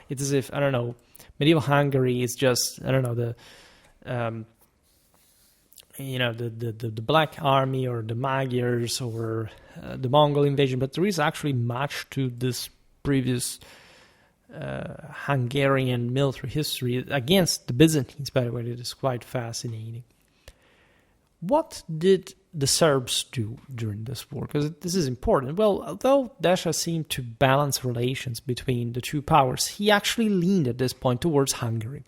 it's as if, I don't know, medieval Hungary is just, I don't know, the Black Army or the Magyars or the Mongol invasion, but there is actually much to this previous Hungarian military history against the Byzantines, by the way. It is quite fascinating. What did the Serbs do during this war? Because this is important. Well, although Desa seemed to balance relations between the two powers, he actually leaned at this point towards Hungary.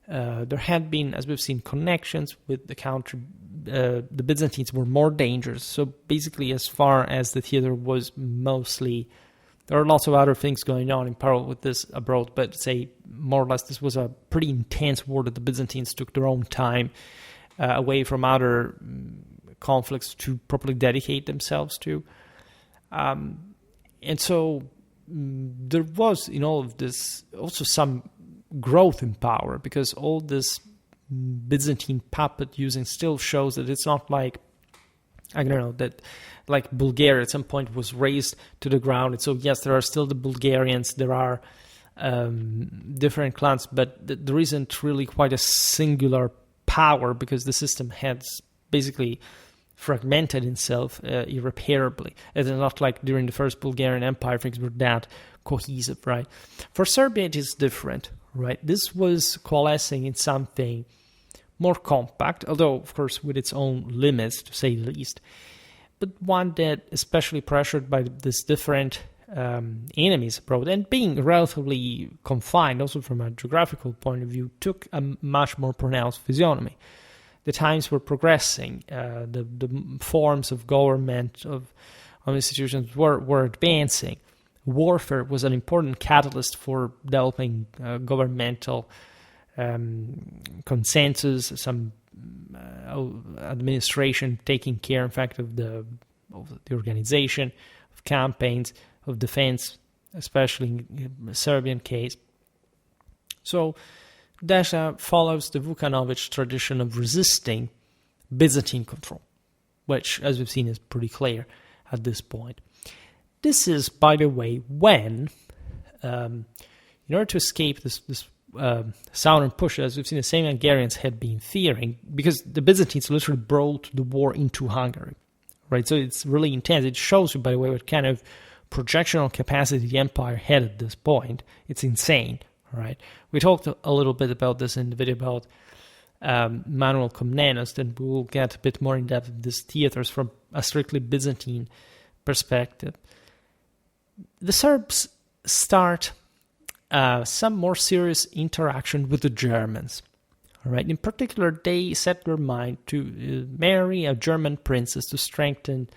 There had been, as we've seen, connections with the country. The Byzantines were more dangerous. So basically, as far as the theater was mostly, there are lots of other things going on in parallel with this abroad, but say more or less this was a pretty intense war that the Byzantines took their own time away from other conflicts to properly dedicate themselves to. And so there was in all of this also some growth in power, because all this Byzantine puppet using still shows that it's not like, I don't know, that like Bulgaria at some point was razed to the ground. And so, yes, there are still the Bulgarians, there are different clans, but there isn't really quite a singular power, because the system has basically fragmented itself irreparably. It's not like during the first Bulgarian Empire things were that cohesive, right? For Serbia, it is different, right? This was coalescing in something more compact, although, of course, with its own limits, to say the least, but one that, especially pressured by this different enemies abroad and being relatively confined, also from a geographical point of view, took a much more pronounced physiognomy. The times were progressing, the forms of government, of institutions were advancing. Warfare was an important catalyst for developing governmental consensus, some administration taking care, in fact, of the organization of campaigns, of defense, especially in the Serbian case. So Desa follows the Vukanovic tradition of resisting Byzantine control, which, as we've seen, is pretty clear at this point. This is, by the way, when, in order to escape this southern push, as we've seen, the same Hungarians had been fearing, because the Byzantines literally brought the war into Hungary, right? So it's really intense. It shows you, by the way, what kind of projectional capacity the empire had at this point, it's insane, right? We talked a little bit about this in the video about Manuel Comnenus, and we will get a bit more in depth of these theaters from a strictly Byzantine perspective. The Serbs start some more serious interaction with the Germans. All right. In particular, they set their mind to marry a German princess to strengthen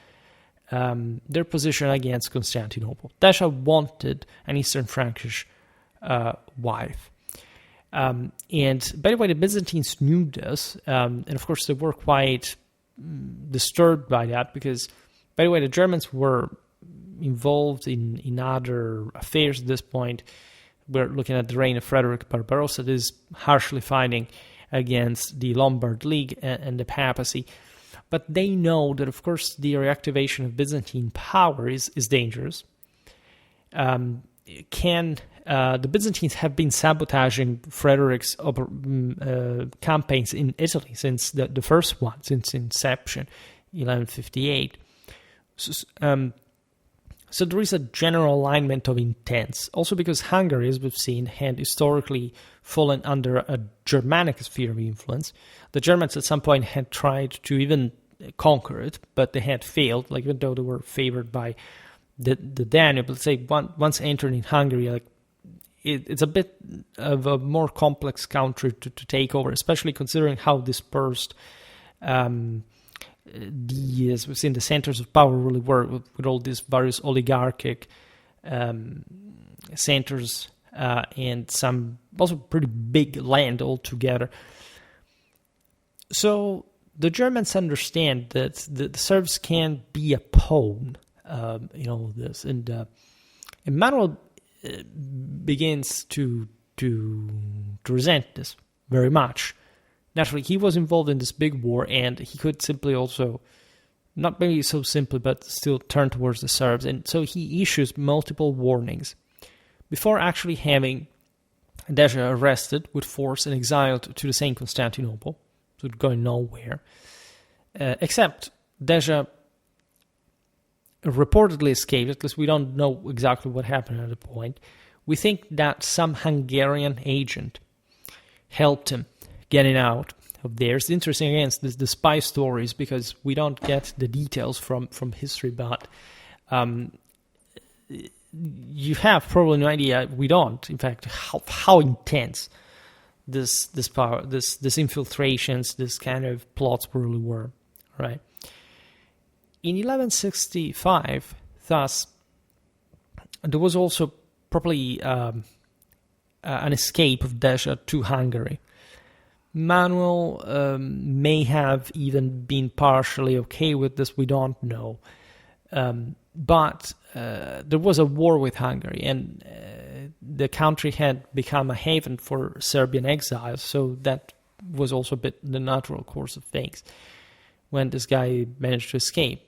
their position against Constantinople. Desa wanted an Eastern Frankish wife. And by the way, the Byzantines knew this, and of course they were quite disturbed by that because, by the way, the Germans were involved in other affairs at this point. We're looking at the reign of Frederick Barbarossa that is harshly fighting against the Lombard League and the papacy. But they know that, of course, the reactivation of Byzantine power is dangerous. The Byzantines have been sabotaging Frederick's campaigns in Italy since the first one, since inception, 1158. So there is a general alignment of intents. Also because Hungary, as we've seen, had historically fallen under a Germanic sphere of influence. The Germans at some point had tried to even conquer it, but they had failed, like even though they were favored by the Danube. Let's say once entered in Hungary, like it's a bit of a more complex country to take over, especially considering how dispersed as we've seen, the centers of power really were with all these various oligarchic centers and some also pretty big land altogether. So the Germans understand that the Serbs can be a pawn in all of this, and Manuel begins to resent this very much. Naturally, he was involved in this big war, and he could simply also, not maybe so simply, but still turn towards the Serbs. And so he issues multiple warnings before actually having Desa arrested with force and exiled to the same Constantinople, so going nowhere. Except Desa reportedly escaped, at least we don't know exactly what happened at the point. We think that some Hungarian agent helped him getting out of there. It's interesting, again, the spy stories, because we don't get the details from history, but you have probably no idea, we don't, in fact, how intense this power, this infiltrations, this kind of plots really were, right? In 1165, thus, there was also probably an escape of Desa to Hungary. Manuel may have even been partially okay with this, we don't know. But there was a war with Hungary, and the country had become a haven for Serbian exiles, so that was also a bit the natural course of things when this guy managed to escape.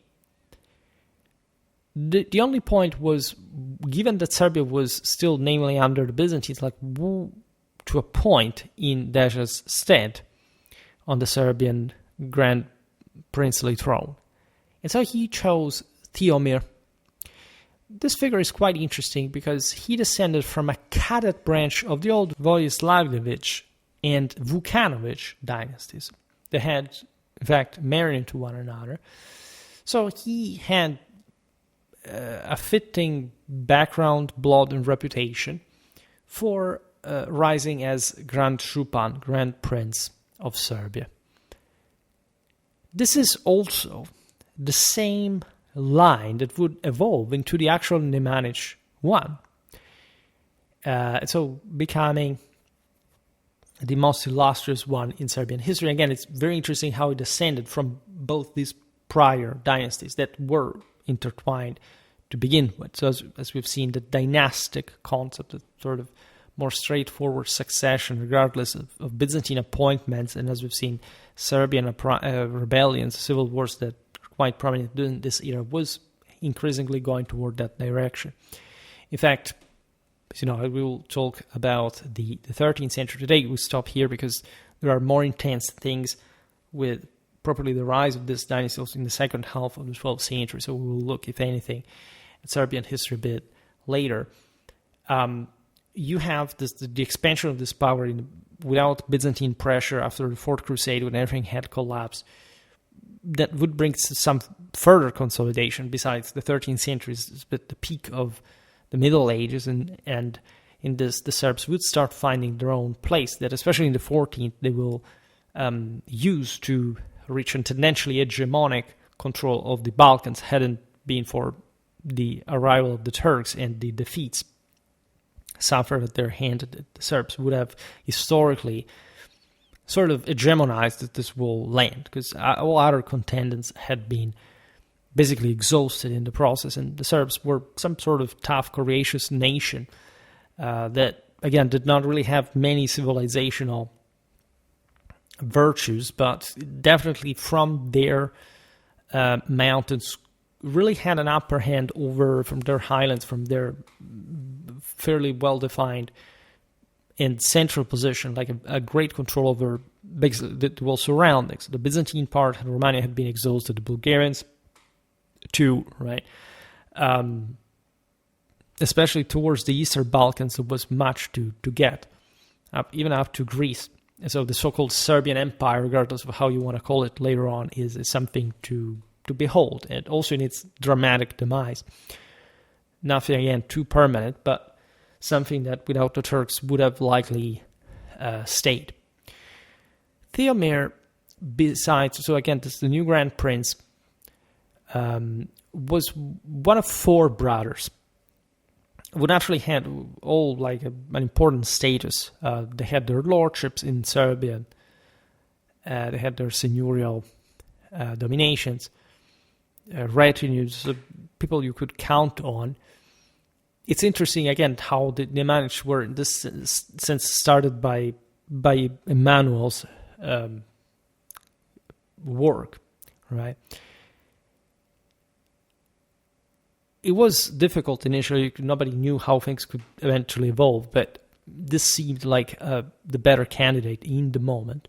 The only point was, given that Serbia was still namely under the Byzantines, like to a point in Desa's stead on the Serbian Grand Princely throne. And so he chose Theomir. This figure is quite interesting because he descended from a cadet branch of the old Vojislavljević and Vukanović dynasties. They had, in fact, married into one another. So he had a fitting background, blood, and reputation for rising as Grand Župan, Grand Prince of Serbia. This is also the same line that would evolve into the actual Nemanic one. So becoming the most illustrious one in Serbian history. Again, it's very interesting how it descended from both these prior dynasties that were intertwined to begin with. So as we've seen, the dynastic concept, the sort of more straightforward succession regardless of Byzantine appointments, and as we've seen, Serbian rebellions, civil wars that are quite prominent during this era, was increasingly going toward that direction. In fact, as you know, we will talk about the 13th century today. We stop here because there are more intense things with probably the rise of this dynasty also in the second half of the 12th century. So we will look, if anything, Serbian history a bit later, you have the expansion of this power without Byzantine pressure after the Fourth Crusade, when everything had collapsed. That would bring some further consolidation besides the 13th century, but the peak of the Middle Ages, and in this, the Serbs would start finding their own place that, especially in the 14th, they will use to reach a tendentially hegemonic control of the Balkans, hadn't been for the arrival of the Turks and the defeats suffered at their hand. The Serbs would have historically sort of hegemonized this whole land, because all other contenders had been basically exhausted in the process, and the Serbs were some sort of tough, courageous nation that, again, did not really have many civilizational virtues, but definitely from their mountains really had an upper hand over, from their highlands, from their fairly well-defined and central position, like a great control over the world surroundings. The Byzantine part of Romania had been exhausted, the Bulgarians too, right? Especially towards the Eastern Balkans, there was much to get, even up to Greece. And so the so-called Serbian Empire, regardless of how you want to call it later on, is something to behold, and also in its dramatic demise. Nothing, again, too permanent, but something that without the Turks would have likely stayed. Theomir, besides, so again, this the new Grand Prince, was one of four brothers. Would actually had all like an important status. They had their lordships in Serbia. They had their seigneurial dominations, retinues, people you could count on. It's interesting, again, how the Nemanic were, in this sense, started by Emmanuel's work, right? It was difficult initially. Nobody knew how things could eventually evolve, but this seemed like the better candidate in the moment.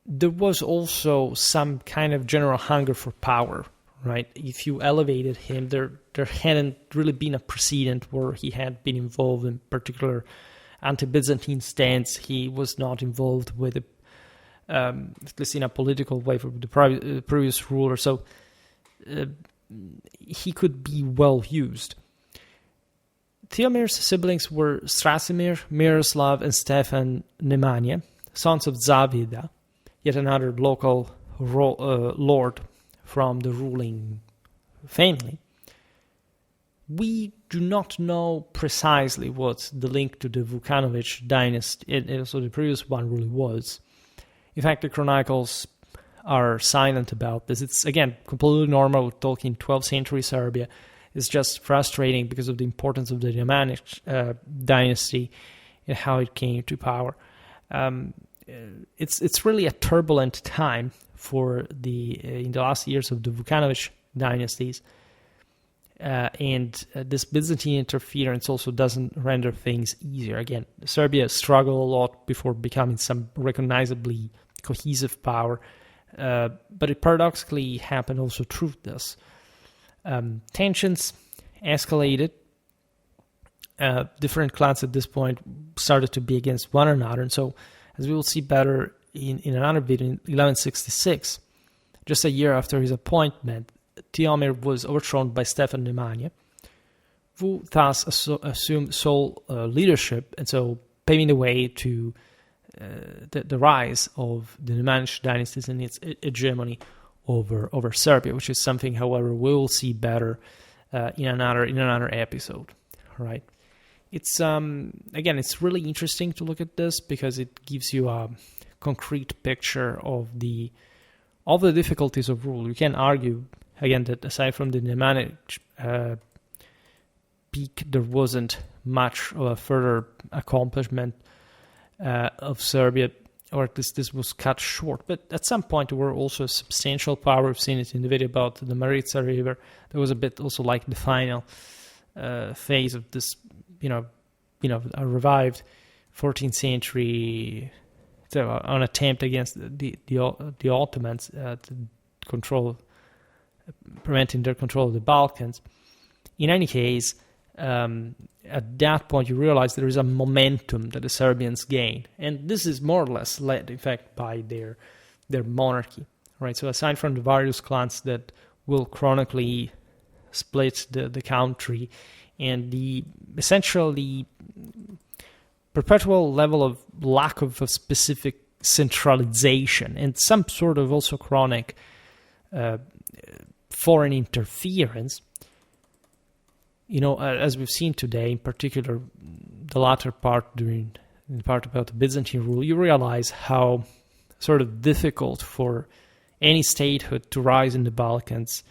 There was also some kind of general hunger for power, right? If you elevated him, there hadn't really been a precedent where he had been involved in particular anti-Byzantine stance. He was not involved with, at least in a political way, with the previous ruler. So he could be well used. Theomir's siblings were Strasimir, Miroslav, and Stefan Nemanja, sons of Zavida, yet another local lord from the ruling family. We do not know precisely what the link to the Vukanovic dynasty, and also the previous one, really was. In fact, the chronicles are silent about this. It's, again, completely normal. We're talking 12th century Serbia. It's just frustrating because of the importance of the Nemanic dynasty and how it came to power. It's really a turbulent time for in the last years of the Vukanovic dynasties, and this Byzantine interference also doesn't render things easier. Again, Serbia struggled a lot before becoming some recognizably cohesive power, but it paradoxically happened also through this. Tensions escalated. Different clans at this point started to be against one another, and so, as we will see better in another video, in 1166, just a year after his appointment, Theomir was overthrown by Stefan Nemanja, who thus assumed sole leadership, and so paving the way to the rise of the Nemanic dynasties and its hegemony over Serbia, which is something, however, we will see better in another episode, right? It's again, it's really interesting to look at this because it gives you a concrete picture of the difficulties of rule. You can argue again that aside from the Nemanic peak, there wasn't much of a further accomplishment of Serbia, or at least this was cut short. But at some point, there were also substantial power. We've seen it in the video about the Marica River. There was a bit also like the final phase of this, a revived 14th century an attempt against the Ottomans to control preventing their control of the Balkans. In any case, at that point you realize there is a momentum that the Serbians gained, and this is more or less led, in fact, by their monarchy, right? So aside from the various clans that will chronically split the country, and the essentially perpetual level of lack of a specific centralization and some sort of also chronic foreign interference, as we've seen today, in particular the latter part during the part about the Byzantine rule, you realize how sort of difficult for any statehood to rise in the Balkans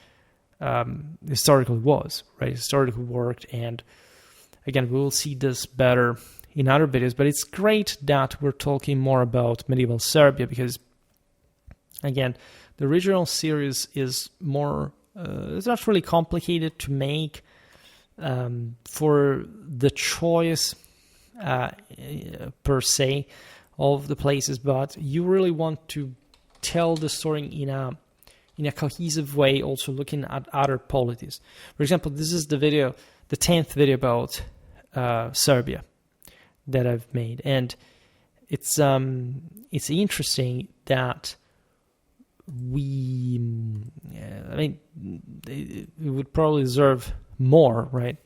historically was, right? Historically worked, and again, we will see this better in other videos, but it's great that we're talking more about medieval Serbia because, again, the original series is more, it's not really complicated to make for the choice per se of the places, but you really want to tell the story in a cohesive way, also looking at other polities. For example, this is the 10th video about Serbia that I've made, and it's interesting that we would probably deserve more, right?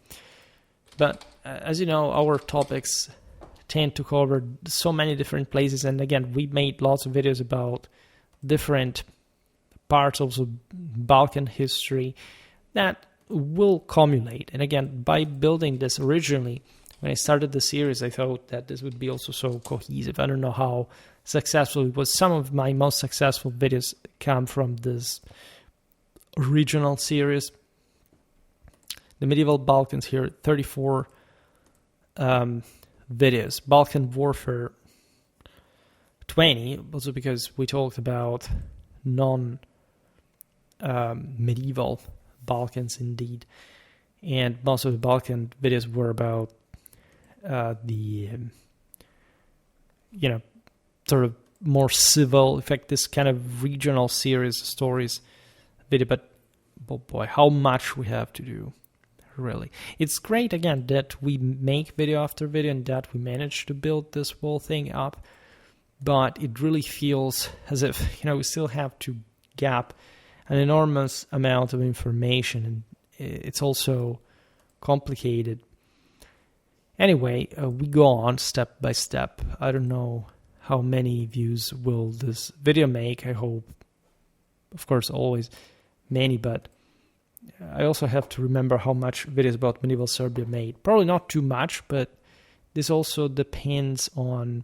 But as you know, our topics tend to cover so many different places, and again, we made lots of videos about different parts of the Balkan history that will cumulate. And again, by building this originally, when I started the series, I thought that this would be also so cohesive. I don't know how successful it was. Some of my most successful videos come from this original series. The medieval Balkans here, 34 videos. Balkan Warfare, 20, also because we talked about non-medieval Balkans indeed. And most of the Balkan videos were about sort of more civil, in fact, this kind of regional series stories video, but oh boy, how much we have to do, really. It's great, again, that we make video after video and that we manage to build this whole thing up, but it really feels as if, we still have to gap an enormous amount of information, and it's also complicated. Anyway, we go on step by step. I don't know how many views will this video make. I hope, of course, always many, but I also have to remember how much videos about medieval Serbia made. Probably not too much, but this also depends on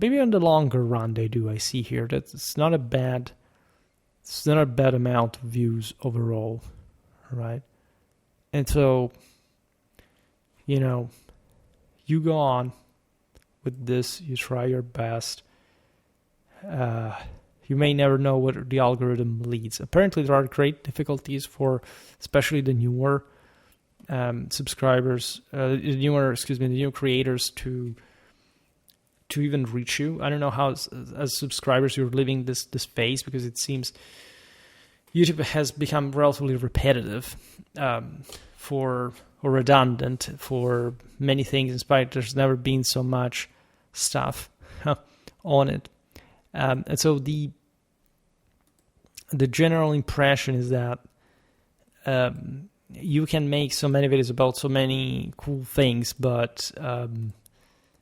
maybe on the longer run they do. I see here that it's not a bad amount of views overall, right? And so, you go on with this, you try your best. You may never know where the algorithm leads. Apparently, there are great difficulties for especially the newer subscribers, the new creators to even reach you. I don't know how, as subscribers, you're living this phase, because it seems YouTube has become relatively repetitive or redundant for many things, in spite there's never been so much stuff on it. And so the general impression is that you can make so many videos about so many cool things, but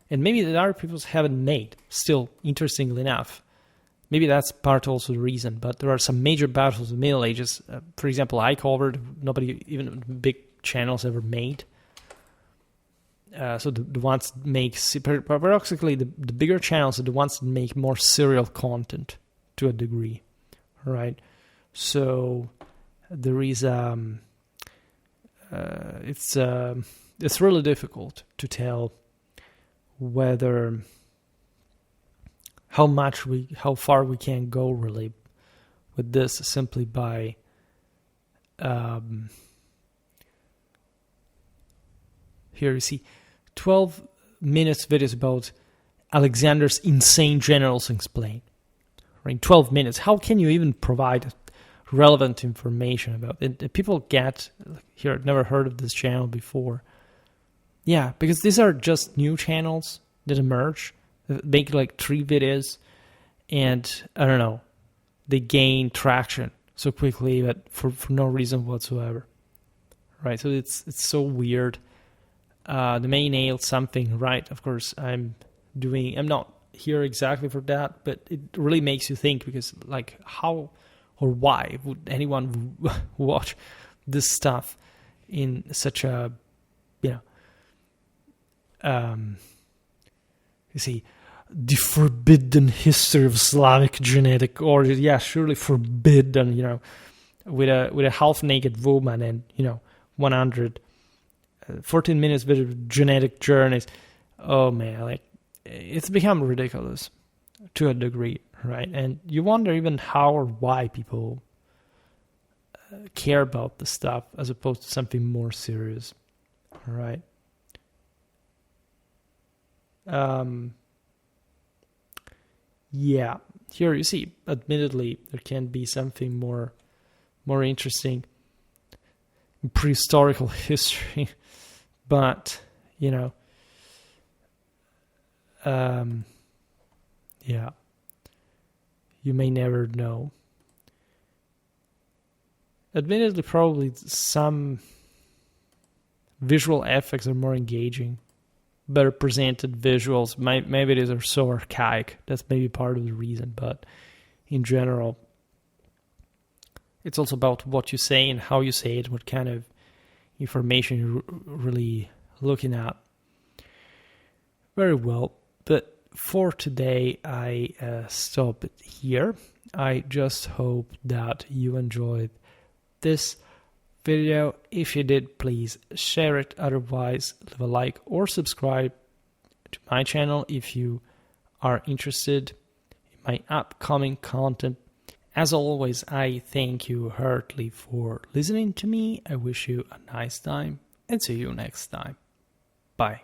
and maybe that other people haven't made, still, interestingly enough. Maybe that's part also the reason, but there are some major battles of the Middle Ages. For example, I covered, nobody, even big channels, ever made. So the ones that make, paradoxically, the bigger channels are the ones that make more serial content to a degree, right? So there is it's really difficult to tell whether how far we can go really with this simply by here you see 12 minutes videos about Alexander's insane generals explained. Right, 12 minutes. How can you even provide relevant information about it. And people get here. I've never heard of this channel before. Yeah, because these are just new channels that emerge, make like 3 videos, and I don't know, they gain traction so quickly, but for no reason whatsoever. Right? So it's so weird. The may nail something right. Of course, I'm not here exactly for that, but it really makes you think, because like how or why would anyone watch this stuff in such a, you see, the forbidden history of Slavic genetic origin. Yeah, surely forbidden, with a half-naked woman and, 14 minutes with genetic journeys. Oh man, like, it's become ridiculous to a degree, right? And you wonder even how or why people care about the stuff as opposed to something more serious, all right? Yeah, here you see, admittedly, there can be something more interesting in prehistorical history, but, yeah, you may never know. Admittedly, probably some visual effects are more engaging, better presented visuals. Maybe these are so archaic. That's maybe part of the reason, but in general, it's also about what you say and how you say it, what kind of information you're really looking at. Very well, but for today, I stop it here. I just hope that you enjoyed this video. If you did, please share it. Otherwise, leave a like or subscribe to my channel if you are interested in my upcoming content. As always, I thank you heartily for listening to me. I wish you a nice time and see you next time. Bye.